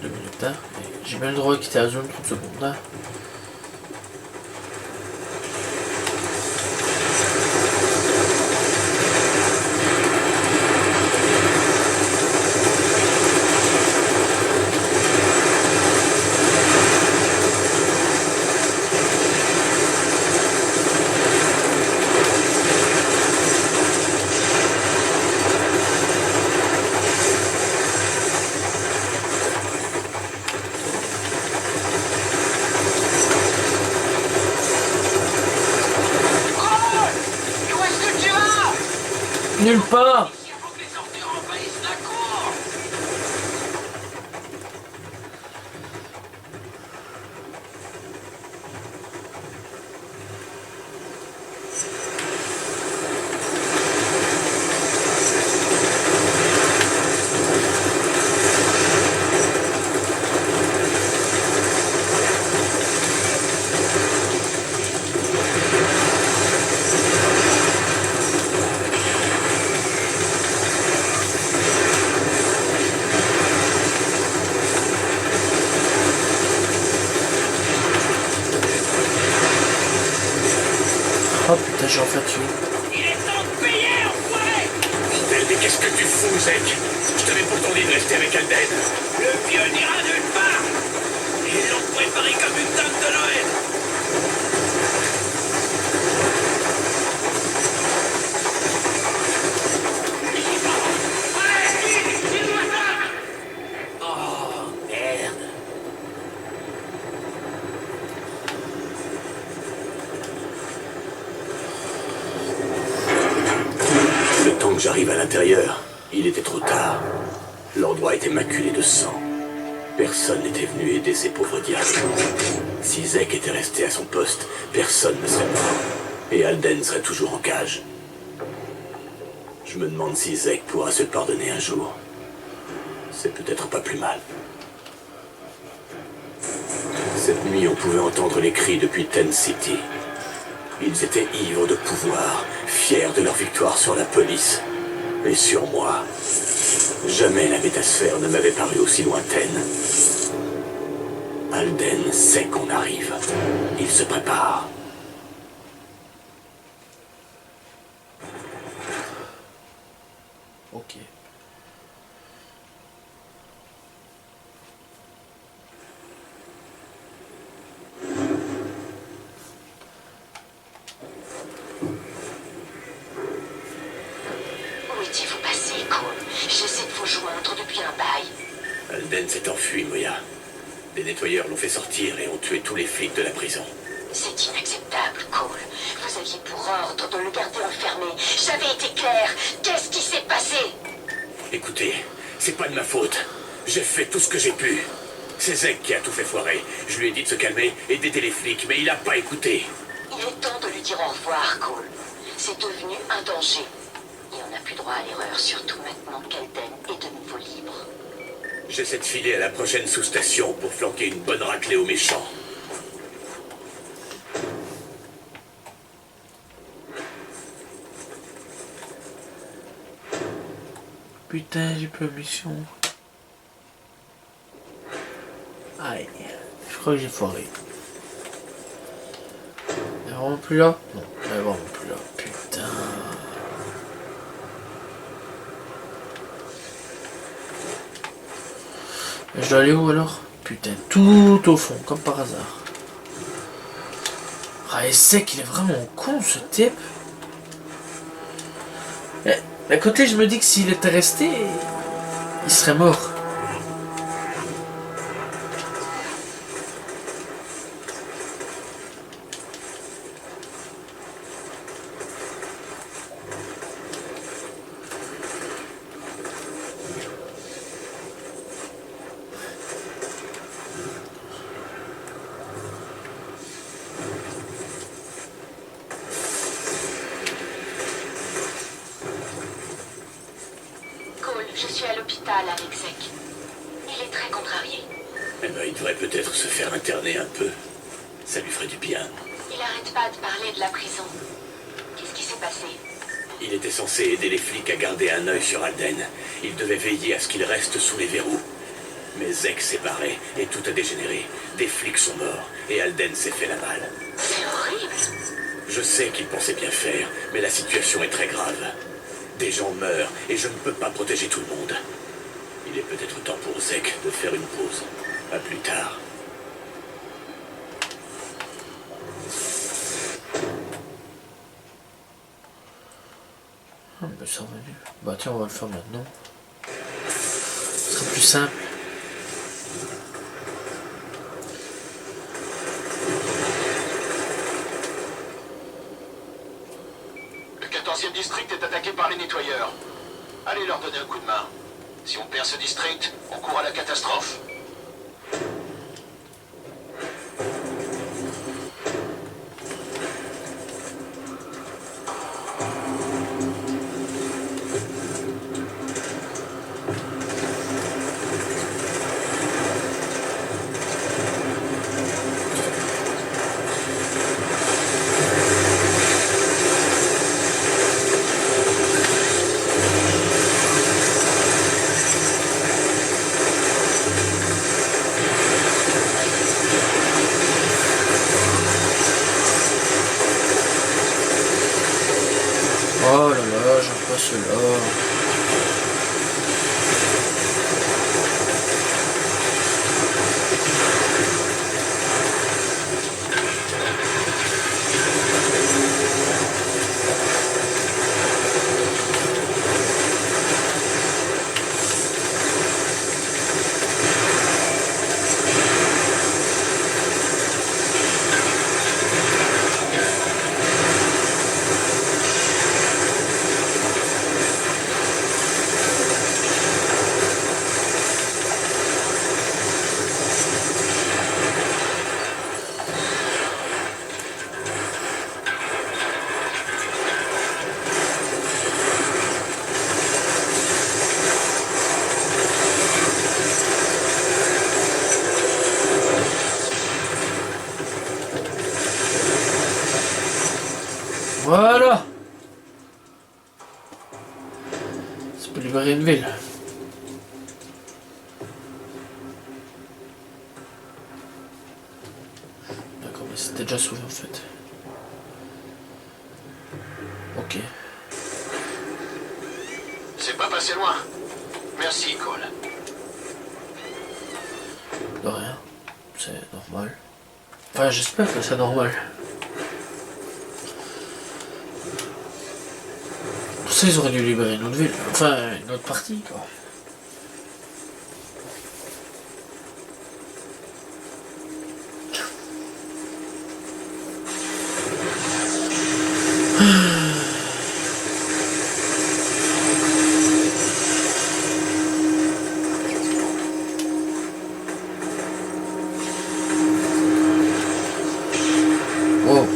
Deux minutes, hein. J'ai bien le droit de quitter la zone 30 secondes, hein. nulle part. Il faut que les ordures envahissent la cour. Oh putain, j'ai en fait tué. Il est temps de payer, enfoiré. Bordel, mais qu'est-ce que tu fous, Zek? Je t'avais pourtant dit de rester avec Alden. Le vieux n'ira nulle part. Ils l'ont préparé comme une dame de Noël. Merde. Le temps que j'arrive à l'intérieur, il était trop tard. L'endroit était maculé de sang. Personne n'était venu aider ces pauvres diables. Si Zek était resté à son poste, personne ne serait mort. Et Alden serait toujours en cage. Je me demande si Zek pourra se pardonner un jour. C'est peut-être pas plus mal. Cette nuit, on pouvait entendre les cris depuis Ten City. Ils étaient ivres de pouvoir, fiers de leur victoire sur la police. Et sur moi. Jamais la métasphère ne m'avait paru aussi lointaine. Alden sait qu'on arrive. Il se prépare. Ok. Où étiez-vous passé, Cole? J'essaie de vous joindre depuis un bail. Alden s'est enfui, Moya. Les nettoyeurs l'ont fait sortir et ont tué tous les flics de la prison. C'est inacceptable, Cole. Vous aviez pour ordre de le garder enfermé. J'avais été clair. Qu'est-ce qui s'est passé? Écoutez, c'est pas de ma faute. J'ai fait tout ce que j'ai pu. C'est Zek qui a tout fait foirer. Je lui ai dit de se calmer et d'aider les flics, mais il a pas écouté. Il est temps de lui dire au revoir, Cole. C'est devenu un danger. Et on n'a plus droit à l'erreur, surtout maintenant qu'Alden est de nouveau libre. J'essaie de filer à la prochaine sous-station pour flanquer une bonne raclée aux méchants. Putain, j'ai plus la mission. Aïe. Je crois que j'ai foiré. Elle est vraiment plus là? Non, elle est vraiment plus là. Putain. Je dois aller où alors? Putain, tout au fond, comme par hasard. Ah, et c'est qu'il est vraiment con ce type. Mais d'un côté, je me dis que s'il était resté, il serait mort. Cole, je suis à l'hôpital avec Zek. Il est très contrarié. Eh ben, il devrait peut-être se faire interner un peu. Ça lui ferait du bien. Il arrête pas de parler de la prison. Qu'est-ce qui s'est passé? Il était censé aider les flics à garder un œil sur Alden. Il devait veiller à ce qu'il reste sous les verrous. Mais Zek s'est barré et tout a dégénéré. Des flics sont morts et Alden s'est fait la malle. C'est horrible. Je sais qu'il pensait bien faire, mais la situation est très grave. Des gens meurent et je ne peux pas protéger tout le monde. Il est peut-être temps pour Zek de faire une pause. À plus tard. Ah, mais c'est revenu. Bah tiens, on va le faire maintenant. Ce sera plus simple. Le 14e district est attaqué par les nettoyeurs. Allez leur donner un coup de main. Si on perd ce district, on court à la catastrophe. Oh là là, j'aime pas cela. Voilà. Ça peut libérer une ville. D'accord, mais c'était déjà sauvé en fait. Ok. C'est pas passé loin. Merci, Cole. De rien. C'est normal. Enfin, j'espère que c'est normal. Pour ça, ils auraient dû libérer une autre ville. Enfin, une autre partie, quoi. Wow.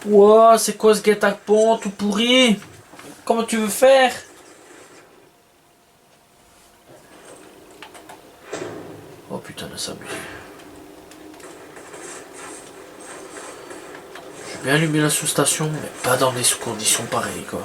Wow, c'est quoi ce guet-apens tout pourri? Comment tu veux faire? Oh putain, de s'amuser. Je vais bien allumer la sous-station, mais pas dans des conditions pareilles, quoi.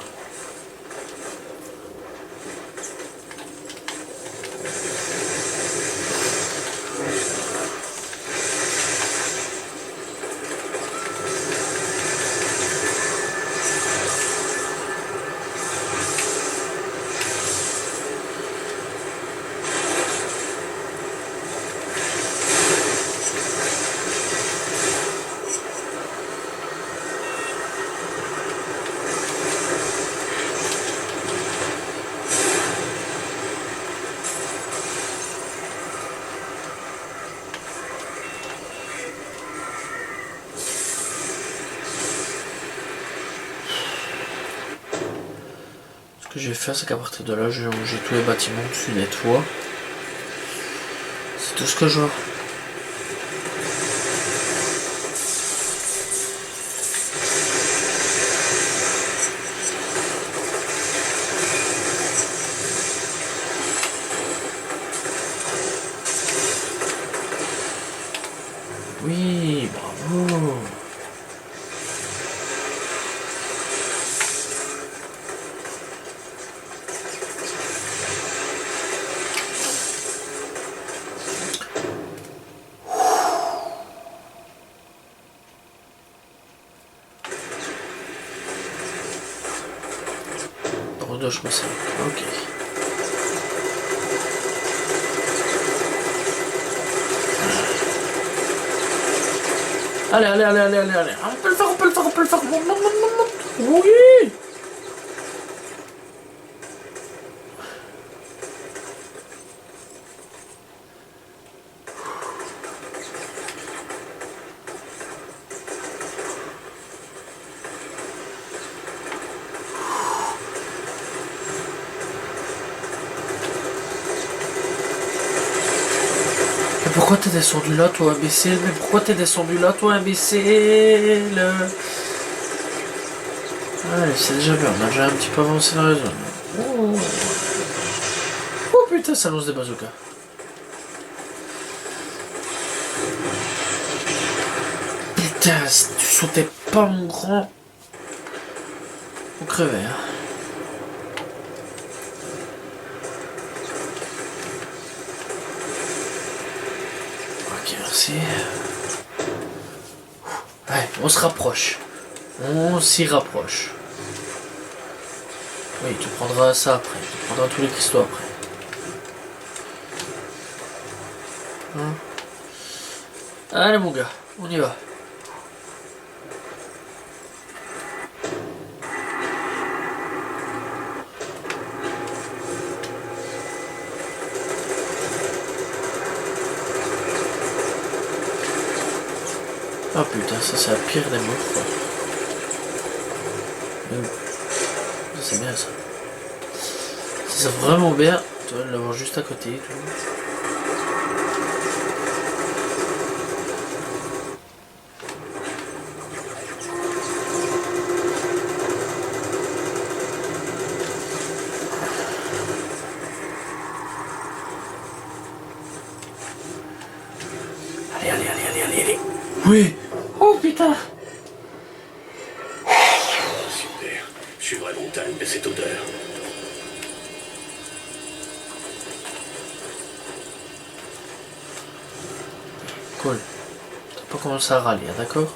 Ce que je vais faire, c'est qu'à partir de là, je vais ranger tous les bâtiments dessus des toits. C'est tout ce que je vois. Oui, bravo. Je me sens. Ok. Allez, allez, allez, allez, allez, allez. On peut le faire, on peut le faire, on peut le faire. Oui. pourquoi t'es descendu là, toi, imbécile? Mais pourquoi t'es descendu là, toi, imbécile? Allez, c'est déjà bien, on a déjà un petit peu avancé dans la zone. Oh, oh putain, ça lance des bazookas. Putain, si tu sautais pas, mon grand, on crevait, hein. Ok, merci. Allez, on se rapproche. On s'y rapproche. Oui, tu prendras ça après. Tu prendras tous les cristaux après. Hein? Allez, mon gars, on y va. Ah putain, ça c'est la pire des morts, quoi. C'est bien ça. C'est vraiment bien. Tu vas l'avoir juste à côté et tout. Allez, allez, allez, allez, allez, allez. Oui. Oh putain. Super. Je suis vraiment dingue de cette odeur. Cool. T'as pas commencé à râler, d'accord?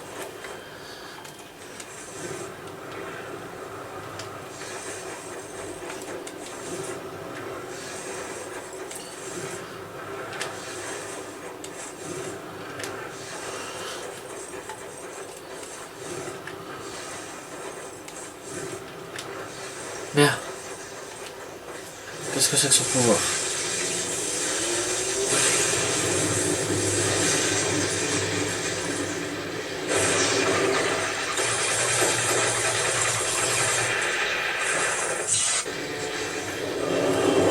Bien. Qu'est-ce que c'est que son pouvoir?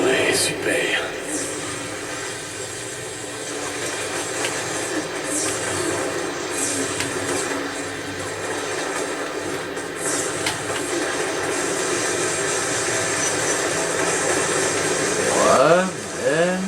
Ouais, super. Ouais, mais...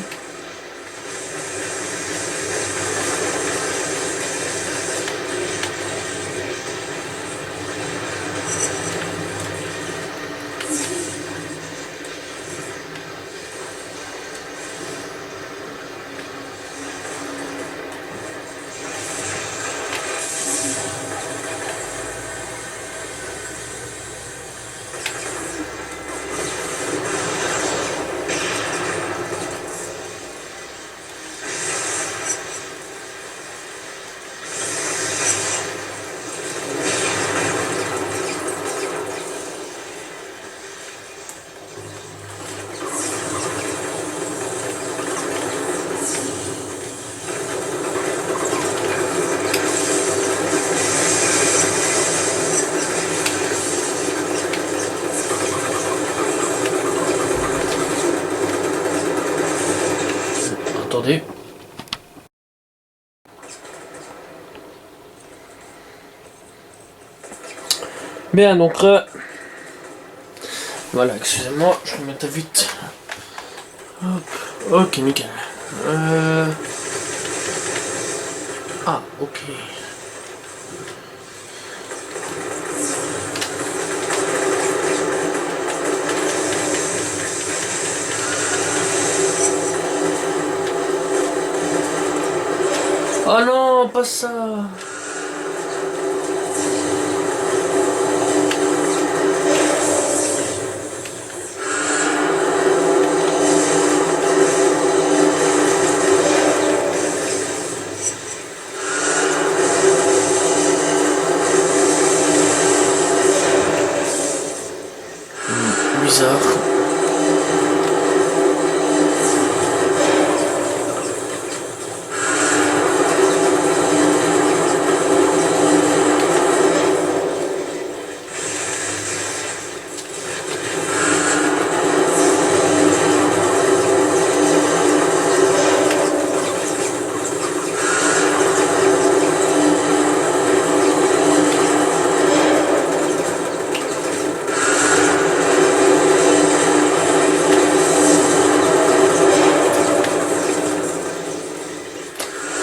Attendez. Bien, donc voilà, excusez-moi, je vais mettre vite. Hop. Ok, nickel. Ah, ok. Oh non, pas ça. Bizarre.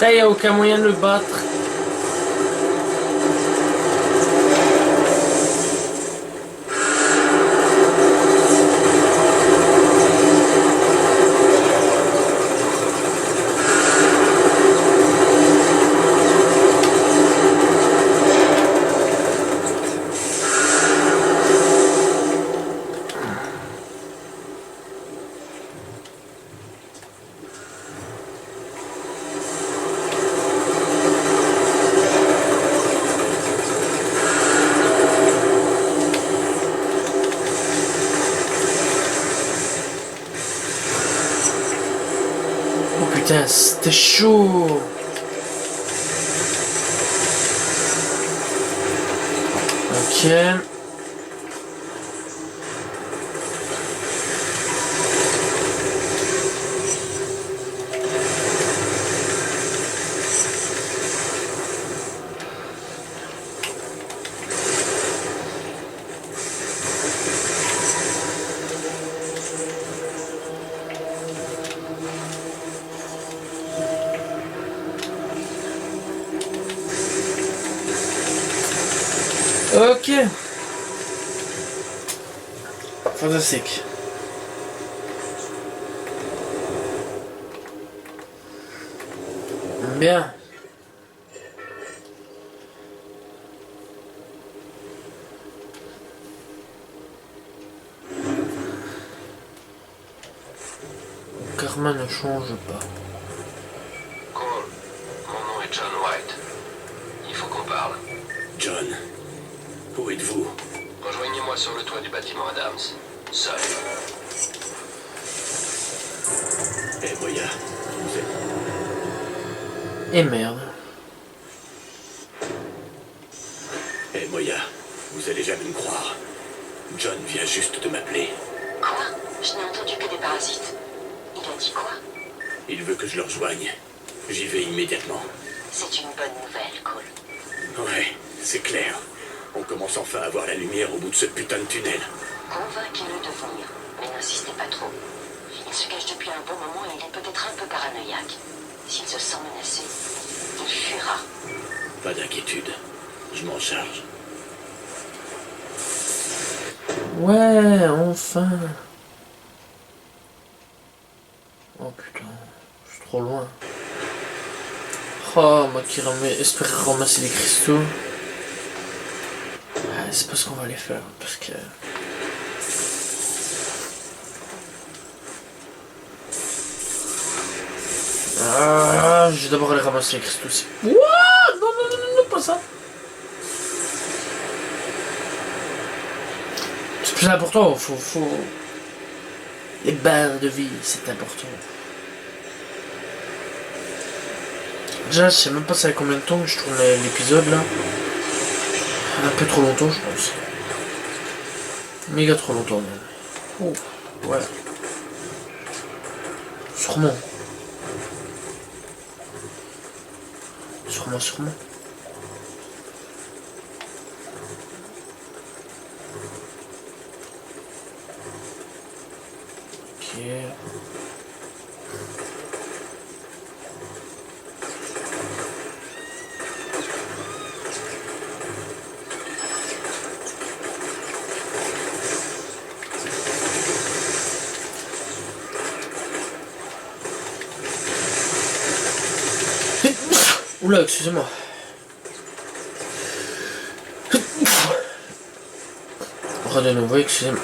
Ça, y a aucun moyen de le battre. Putain, c'était chaud. Ok. Ok. Fantastique. Bien. Karma ne change pas. Cole, mon nom est John White. Il faut qu'on parle. John, où êtes-vous? Rejoignez-moi sur le toit du bâtiment Adams. Seul. Eh, Moya, vous êtes... Et merde. Eh, Moya, vous allez jamais me croire. John vient juste de m'appeler. Quoi? Je n'ai entendu que des parasites. Il a dit quoi? Il veut que je le rejoigne. J'y vais immédiatement. C'est une bonne nouvelle, Cole. Ouais, c'est clair. On commence enfin à voir la lumière au bout de ce putain de tunnel. Convainquez-le de venir, mais n'insistez pas trop. Il se cache depuis un bon moment et il est peut-être un peu paranoïaque. S'il se sent menacé, il fuira. Pas d'inquiétude. Je m'en charge. Ouais, enfin. Oh putain, c'est trop loin. Oh, moi qui espérais ramasser les cristaux. Ah, c'est pas ce qu'on va les faire, parce que... Ah, je vais d'abord aller ramasser les cristaux aussi. What? Non, non, non, non, non, pas ça. C'est plus important, faut... Les barres de vie, c'est important. Déjà, je sais même pas ça fait combien de temps que je tourne l'épisode là. Un peu trop longtemps, je pense. Méga trop longtemps même. Oh, ouais. Sûrement. Sûrement. Ok. Oula, excusez-moi. De nouveau, excusez-moi.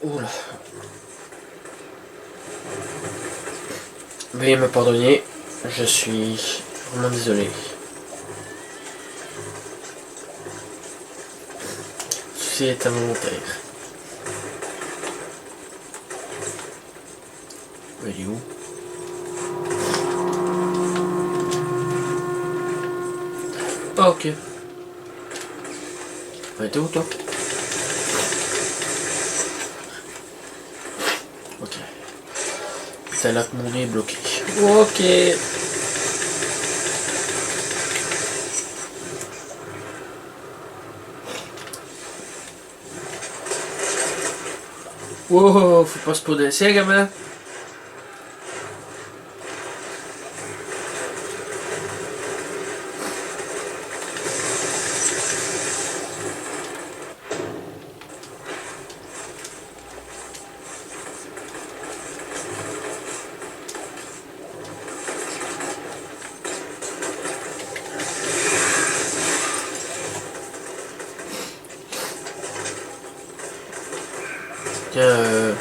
Oula. Veuillez me pardonner, je suis vraiment désolé. Ceci est involontaire. Il est où? Ah, ok. T'es où toi? Ok. Putain là que mon nez est bloqué. Ok. Wow, faut pas se podesser, gamin. Tiens,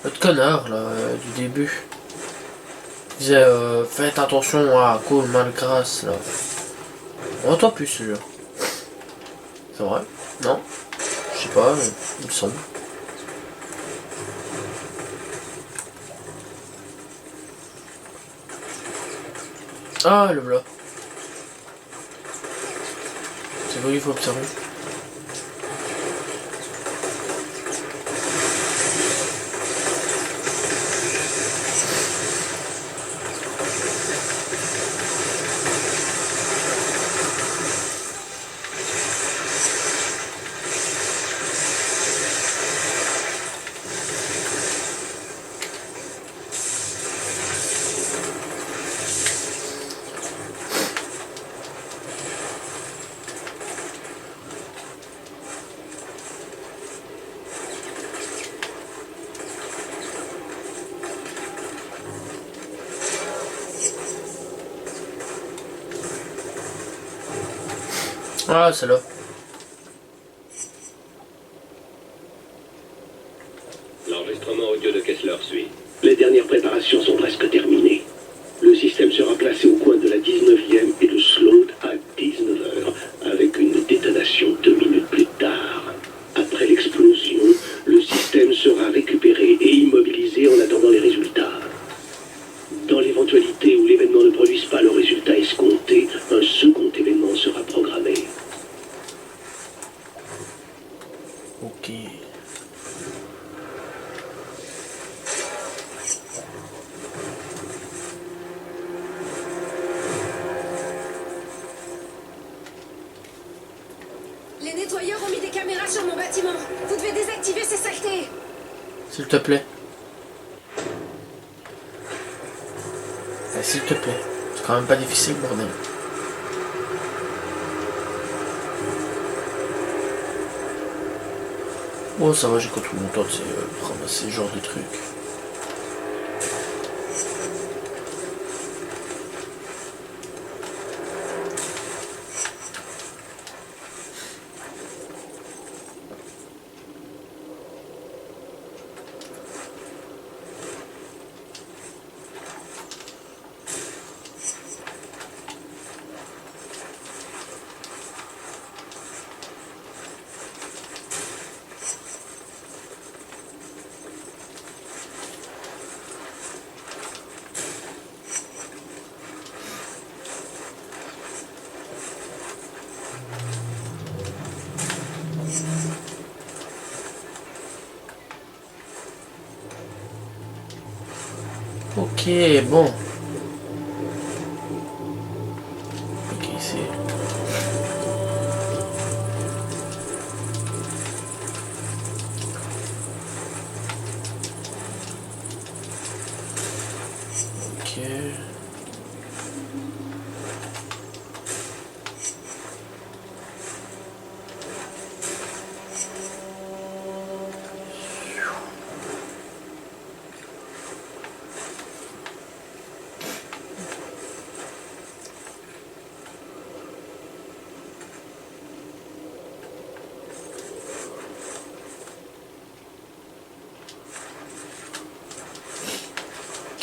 l'autre connard là du début. Il disait faites attention à Cole Malgrace là. On entend plus celui-là. C'est vrai? Non? Je sais pas, il me semble. Ah le blanc. C'est vrai qu'il faut observer. Ah, c'est là. L'enregistrement audio de Kessler suit. Les dernières préparations sont presque terminées. Le système sera placé au coin de la 19e et de Sloat à 19h, avec une détonation 2 minutes plus tard. Après l'explosion, le système sera récupéré et immobilisé en attendant les résultats. Dans l'éventualité où l'événement ne produise pas le résultat escompté, un second événement sera programmé. Ok. Les nettoyeurs ont mis des caméras sur mon bâtiment. Vous devez désactiver ces saletés. S'il te plaît. S'il te plaît. C'est quand même pas difficile, bordel. Bon, ça va, j'ai quand tout mon temps de ramasser ce genre de trucs. Ok, bon. Ok, c'est... Ok.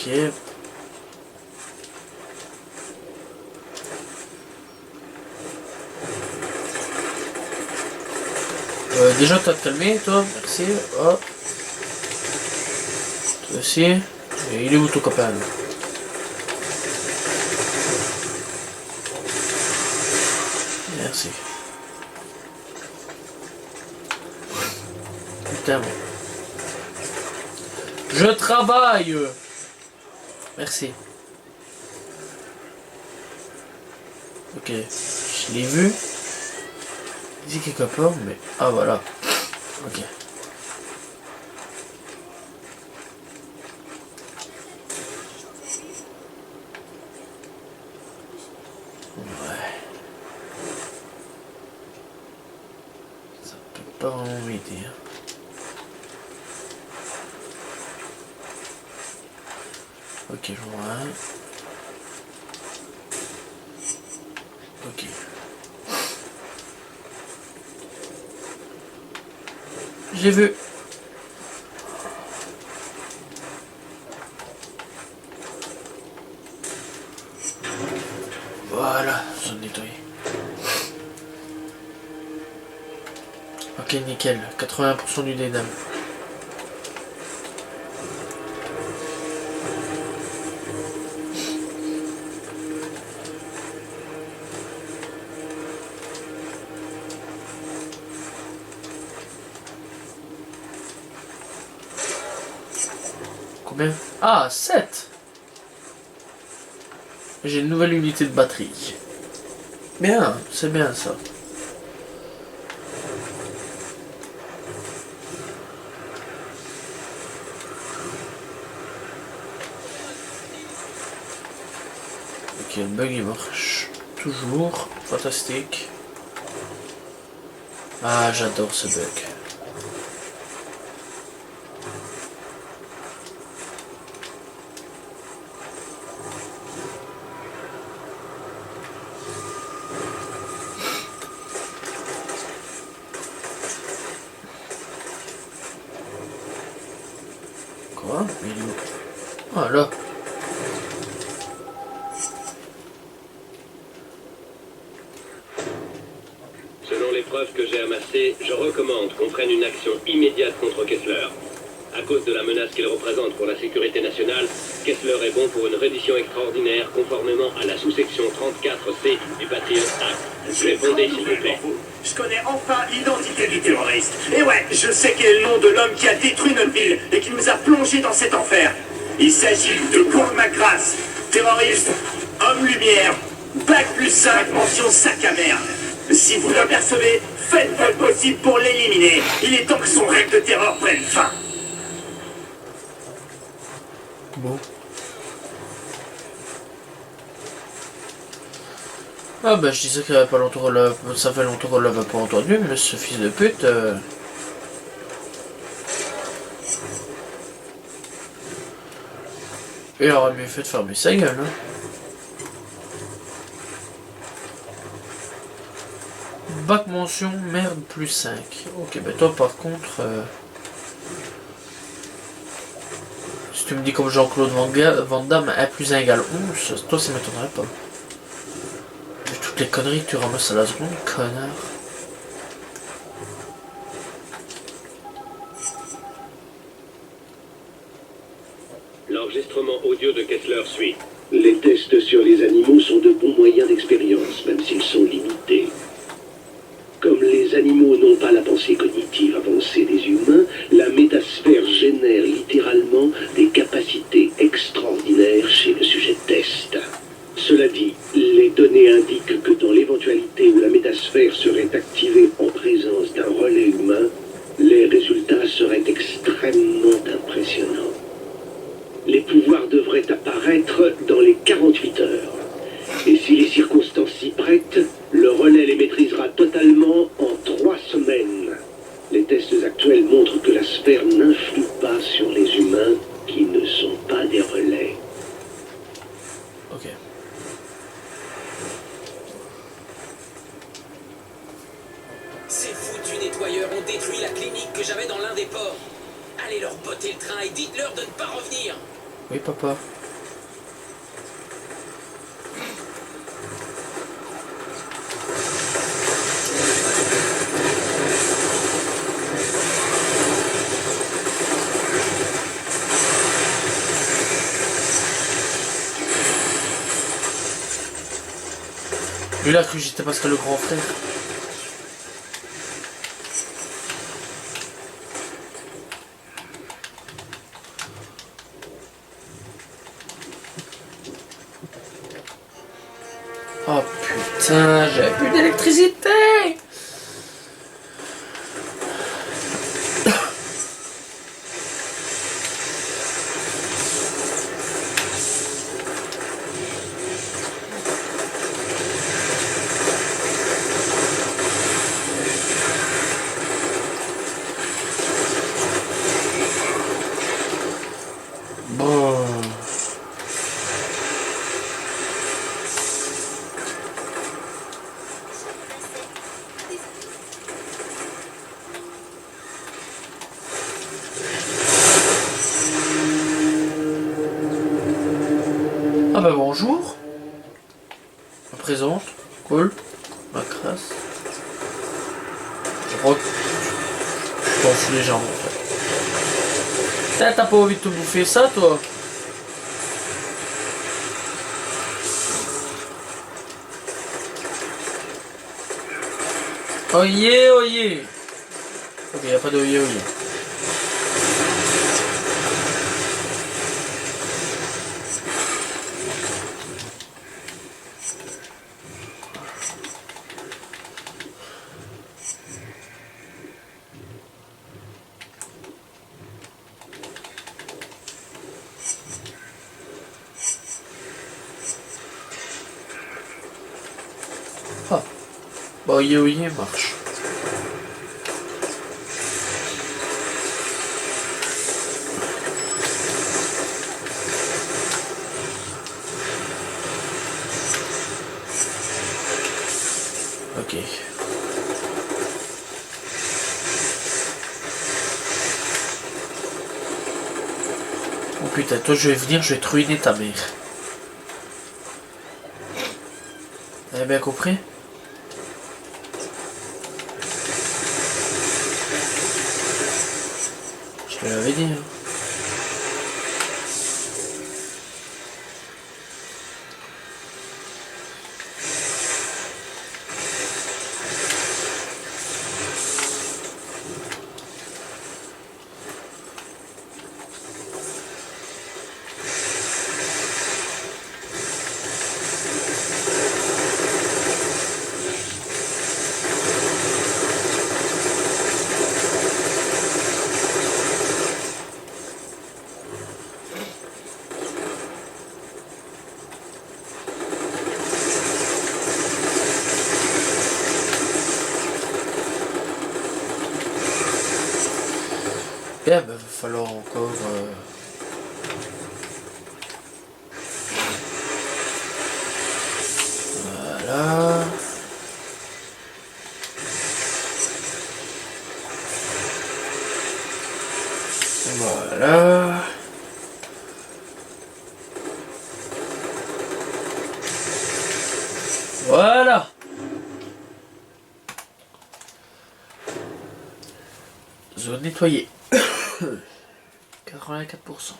Ok. Déjà, t'as te calmé, toi. Merci. Hop. Toi aussi. Et il est où ton copain? Merci. Putain. Je travaille. Merci. Ok, je l'ai vu. Il dit quelque part, mais... Ah voilà. Ok. Ouais. Ça peut pas vraiment m'aider. Ok, je vois un. Ok. J'ai vu. Voilà, j'en ai nettoyé. Ok, nickel. 80% du dédame. Combien? Ah, 7. J'ai une nouvelle unité de batterie. Bien, c'est bien ça. Ok, le bug il marche toujours. Fantastique. Ah, j'adore ce bug. Quoi? Il est où? Ah là. Selon les preuves que j'ai amassées, je recommande qu'on prenne une action immédiate contre Kessler. À cause de la menace qu'il représente pour la sécurité nationale, Kessler est bon pour une reddition extraordinaire conformément à la sous-section 34C du Patriot Act. Répondez s'il vous plaît. Je connais enfin l'identité du terroriste. Et ouais, je sais quel est le nom de l'homme qui a détruit notre ville et qui nous a plongés dans cet enfer. Il s'agit de Cole McGrath, terroriste, homme-lumière, bac plus 5, mention sac à merde. Si vous l'apercevez, faites votre possible pour l'éliminer. Il est temps que son règne de terreur prenne fin. Bon. Ah bah je disais qu'il y avait pas longtemps ça fait longtemps qu'on l'avait pas entendu, mais ce fils de pute... Il aurait mieux fait de fermer sa gueule, hein. Bac mention, merde, plus 5. Ok, bah toi par contre... Si tu me dis comme Jean-Claude Van Damme, 1 plus 1 égale 11, toi ça m'étonnerait pas. Vu toutes les conneries que tu ramasses à la seconde, connard. L'enregistrement audio de Kessler suit. Les tests sur les animaux sont de bons moyens d'expérience, même s'ils sont limités. Comme les animaux n'ont pas la pensée cognitive avancée des humains, la métasphère génère littéralement des capacités extraordinaires chez le sujet de test. Cela dit, les données indiquent que dans l'éventualité où la métasphère serait activée en présence d'un relais humain, les résultats seraient extrêmement impressionnants. Les pouvoirs devraient apparaître dans les 48 heures. Et si les circonstances s'y prêtent, le relais les maîtrisera totalement en 3 semaines. Les tests actuels montrent que la sphère n'influe pas sur les humains qui ne sont pas des relais. Ok. Ces foutus nettoyeurs ont détruit la clinique que j'avais dans l'un des ports. Allez leur botter le train et dites-leur de ne pas revenir. Oui, papa. Lui, il a cru que j'étais parce que le grand frère. Oh putain, j'avais plus d'électricité. Bon. Ah bah bonjour. Je me présente. Cool. Ma crasse. Je crois que je m'en fous les gens en fait. T'as pas envie de te bouffer ça toi? Oyez, oyez. Ok, y a pas de oyez, oyez. Ah. Bah, oyez, oyez marche. Ok. Oh putain, toi je vais venir, je vais te ruiner ta mère. T'avais bien compris? Je te l'avais dit. Hein. Bien, ben, va falloir encore... Voilà... Voilà... Voilà. Zone nettoyée. 84%.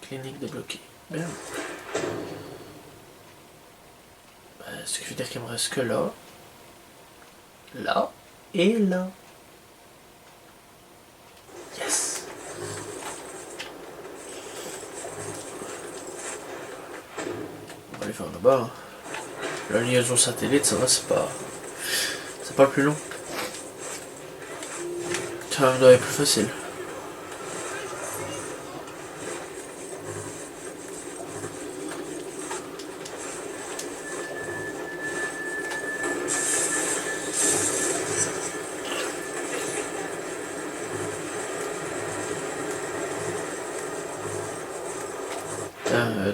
Clinique débloquée. Bien. Ce qui veut dire qu'il me reste que là. Là. Et là. Yes. On va aller faire là-bas. Hein. La liaison satellite, ça va, c'est pas le plus long. Ça doit être plus facile.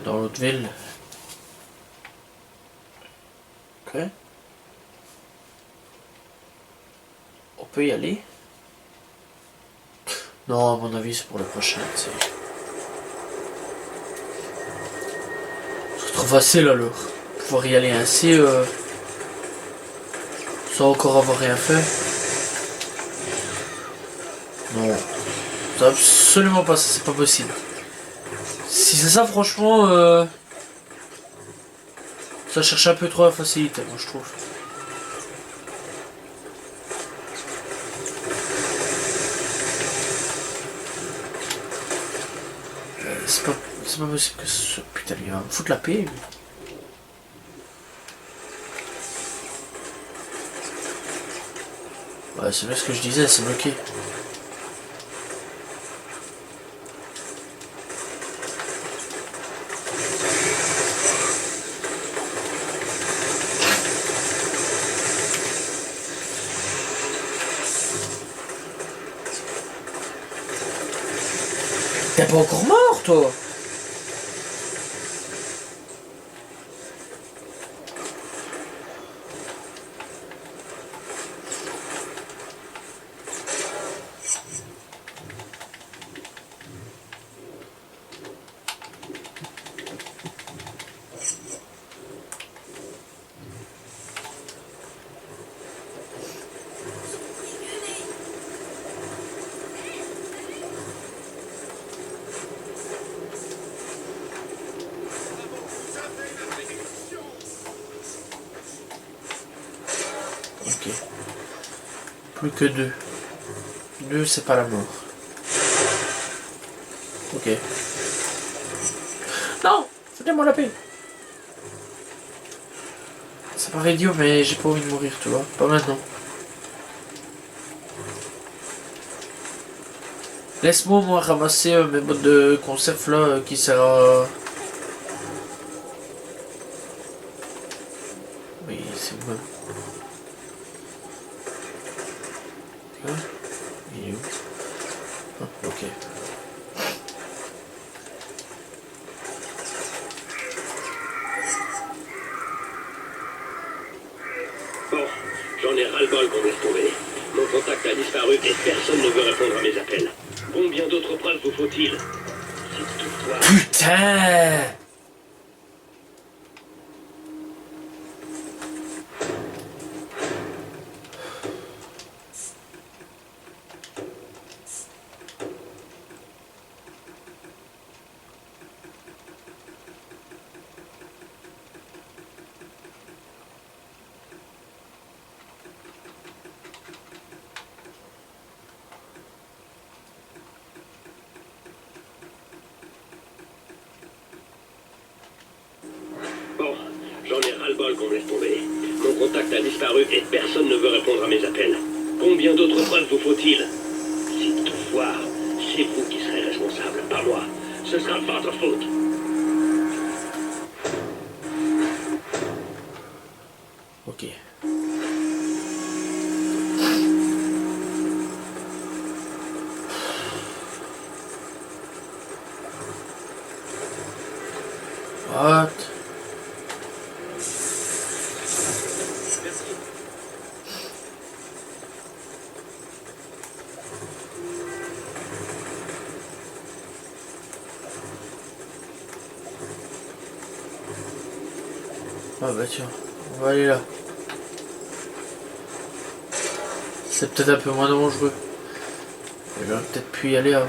Dans l'autre ville. Ok. On peut y aller. Non, à mon avis, c'est pour le prochain, tu sais. C'est trop facile alors. Pouvoir y aller ainsi, sans encore avoir rien fait. Non. C'est absolument pas ça, c'est pas possible. Si c'est ça, franchement, ça cherche un peu trop la facilité, moi je trouve. C'est pas possible que ce... Putain, il va me foutre la paix. Lui. Ouais, c'est bien ce que je disais, c'est bloqué. T'es pas encore mort, toi? Ok. Plus que 2. 2, c'est pas la mort. Ok. Non! Foutez-moi la paix! Ça paraît idiot, mais j'ai pas envie de mourir, tu vois. Pas maintenant. Laisse-moi, moi, ramasser mes bottes de conserve là qui sert à... Oui, c'est bon. Hein? Il est où? Ah, ok. Bon, j'en ai ras-le-bol qu'on laisse tomber. Mon contact a disparu et personne ne veut répondre à mes appels. Combien d'autres preuves vous faut-il? Si toutefois... Putain! Bon, j'en ai ras-le-bol qu'on me laisse tomber. Mon contact a disparu et personne ne veut répondre à mes appels. Combien d'autres preuves vous faut-il? Si toutefois, c'est vous qui serez responsable, pas moi. Ce sera votre faute. Ok. What? Ah bah tiens, on va aller là. C'est peut-être un peu moins dangereux. J'aurais peut-être pu y aller avant.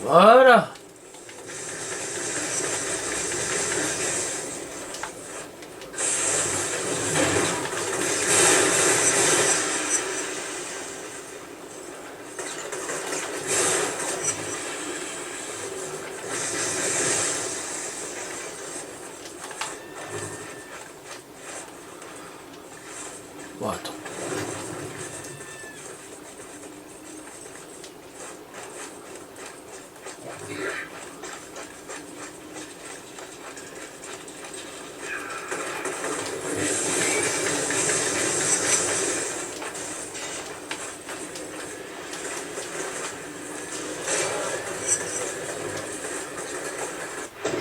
Voilà. Bon, attends.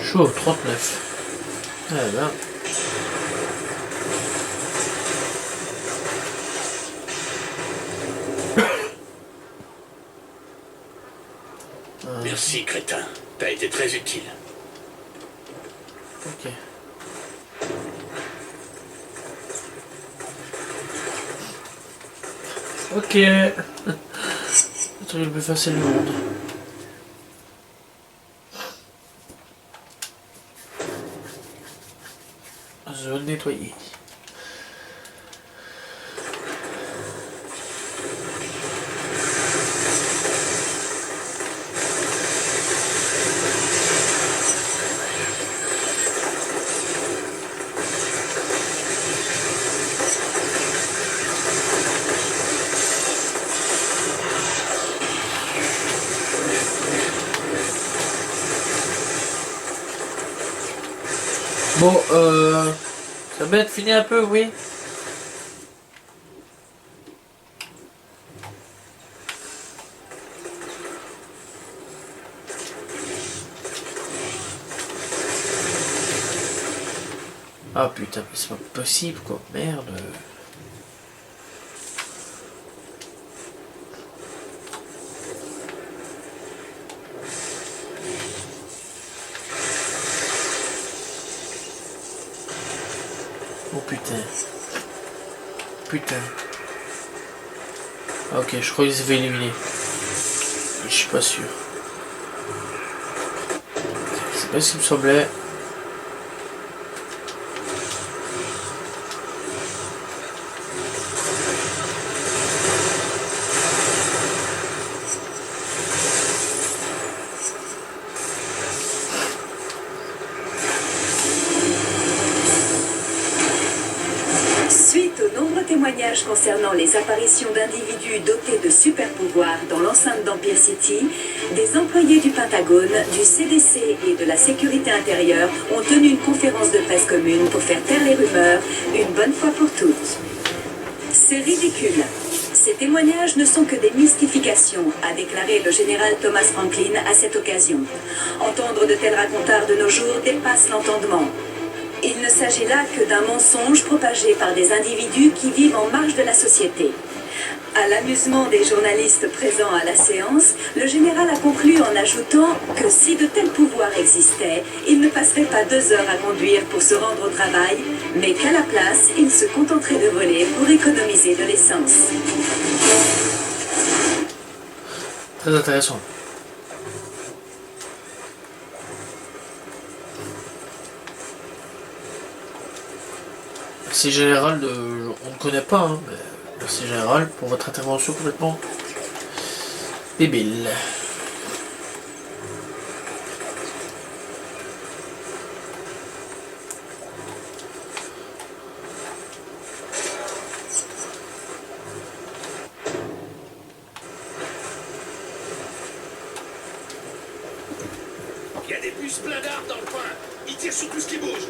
Chaud, 39. Eh ben. Merci, crétin. T'as été très utile. Ok. Ok. Le truc le plus facile du monde. Zone nettoyée. Bon, ça va être fini un peu, oui. Ah putain, mais c'est pas possible quoi, merde. Oh putain. Putain. Ok, je crois qu'ils avaient éliminé. Je suis pas sûr. C'est pas ce qui me semblait. Suite aux nombreux témoignages concernant les apparitions d'individus dotés de super-pouvoirs dans l'enceinte d'Empire City, des employés du Pentagone, du CDC et de la sécurité intérieure ont tenu une conférence de presse commune pour faire taire les rumeurs une bonne fois pour toutes. C'est ridicule. Ces témoignages ne sont que des mystifications, a déclaré le général Thomas Franklin à cette occasion. Entendre de tels racontards de nos jours dépasse l'entendement. Il ne s'agit là que d'un mensonge propagé par des individus qui vivent en marge de la société. À l'amusement des journalistes présents à la séance, le général a conclu en ajoutant que si de tels pouvoirs existaient, il ne passerait pas 2 heures à conduire pour se rendre au travail, mais qu'à la place, il se contenterait de voler pour économiser de l'essence. Très intéressant. Merci général, on ne connaît pas, hein, mais merci général pour votre intervention complètement débile. Il y a des bus blindards dans le coin. Ils tirent sur tout ce qui bouge.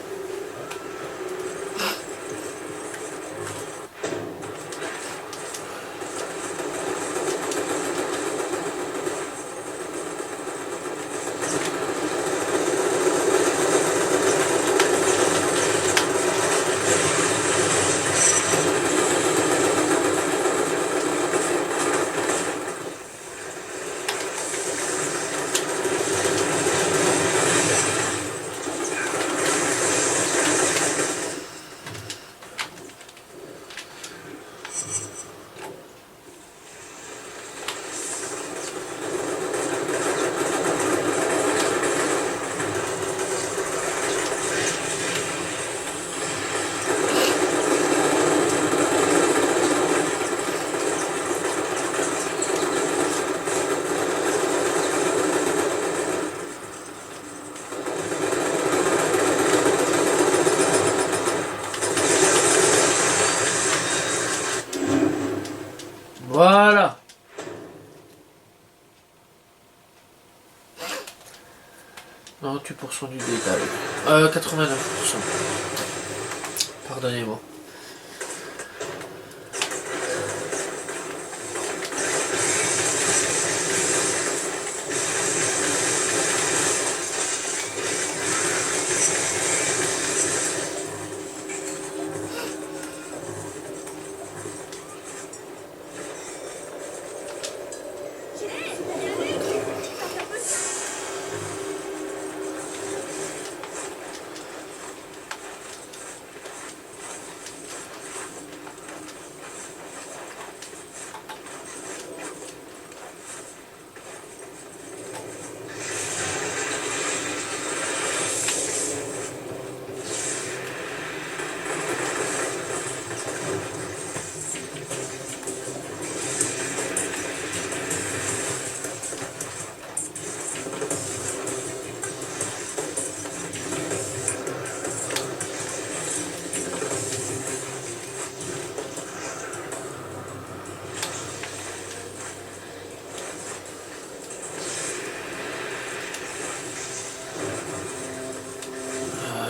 Voilà. 98% du détail. 89%. Pardonnez-moi.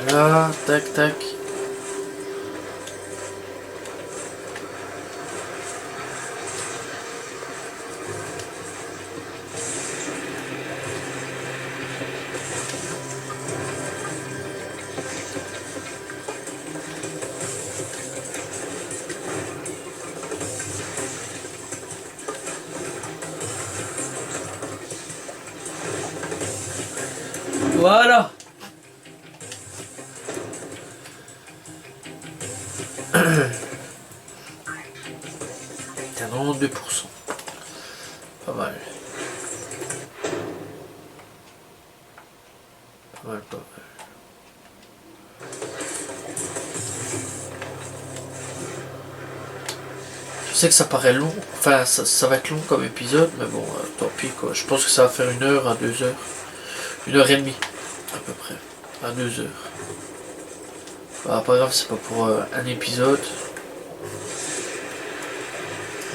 Voilà, tac, tac. Voilà. T'as 92%. Pas mal. Pas mal, pas mal. Je sais que ça paraît long, enfin ça va être long comme épisode, mais bon, tant pis quoi. Je pense que ça va faire 1 heure à 2 heures. 1h30 à peu près, à 2 heures. Bah, pas grave, c'est pas pour un épisode.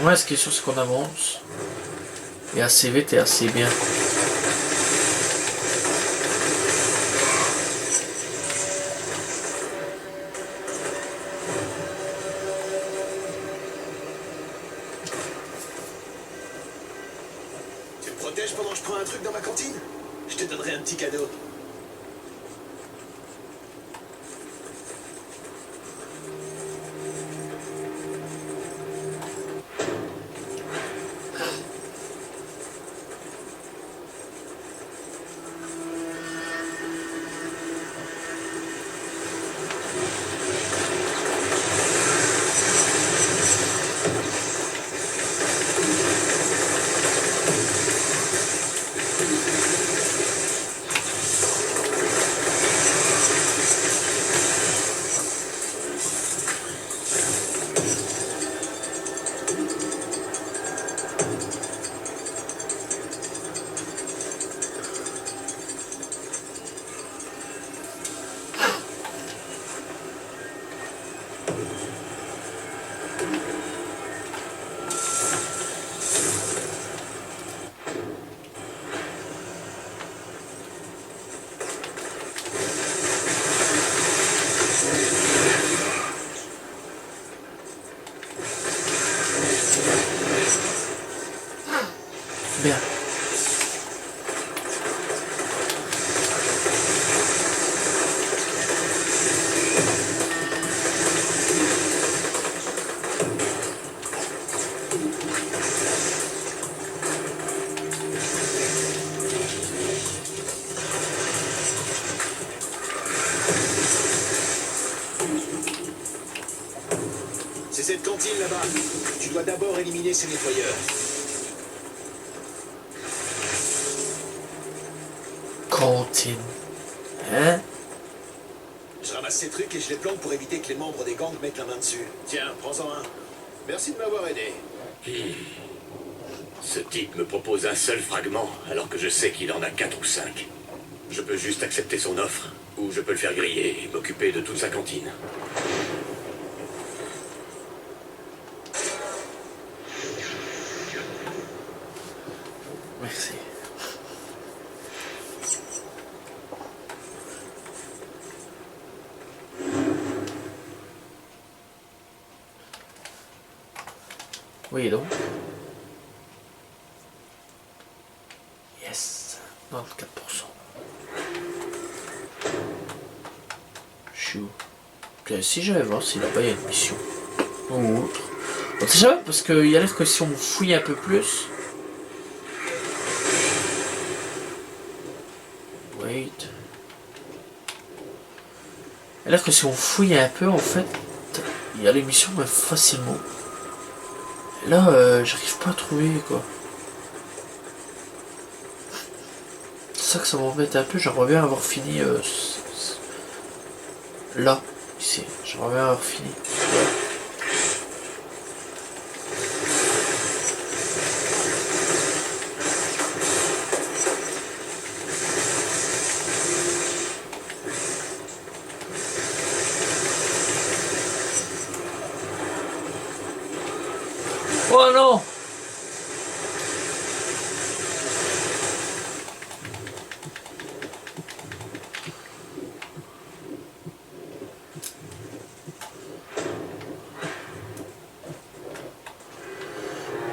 Ouais, ce qui est sûr, c'est qu'on avance. Et assez vite et assez bien. Tu me protèges pendant que je prends un truc dans ma cantine? Je te donnerai un petit cadeau. Bien. C'est cette cantine là-bas. Tu dois d'abord éliminer ces nettoyeurs. Cantine. Hein? Je ramasse ces trucs et je les planque pour éviter que les membres des gangs mettent la main dessus. Tiens, prends-en un. Merci de m'avoir aidé. Ce type me propose un seul fragment, alors que je sais qu'il en a 4 ou 5. Je peux juste accepter son offre, ou je peux le faire griller et m'occuper de toute sa cantine. Merci. Oui, donc. Yes. 94%. Chou. Si j'allais voir si là-bas il y a une mission. Ou autre. On sait jamais, parce qu'il y a l'air que si on fouille un peu plus. Wait. Il y a l'air que si on fouille un peu, en fait, il y a l'émission mais facilement. Et là, j'arrive pas à trouver quoi. C'est ça que ça m'embête un peu. J'aimerais bien avoir fini là, ici. J'aimerais bien avoir fini. Oh non!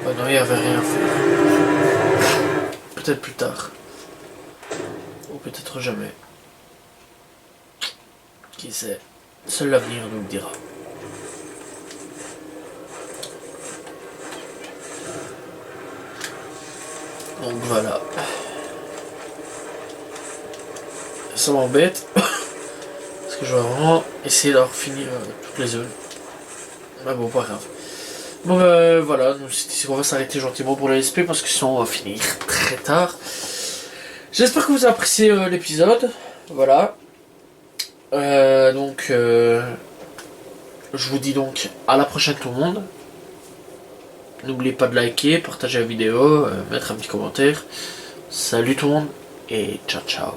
Bah non, il n'y avait rien fait. Peut-être plus tard. Ou peut-être jamais. Qui sait? Seul l'avenir nous le dira. Donc voilà. Ça m'embête. Parce que je vais vraiment essayer d'en finir toutes les zones. Mais bon, pas grave. Bon voilà, on va s'arrêter gentiment pour le SP parce que sinon on va finir très tard. J'espère que vous avez apprécié l'épisode. Voilà. Donc je vous dis donc à la prochaine tout le monde. N'oubliez pas de liker, partager la vidéo, mettre un petit commentaire. Salut tout le monde et ciao ciao.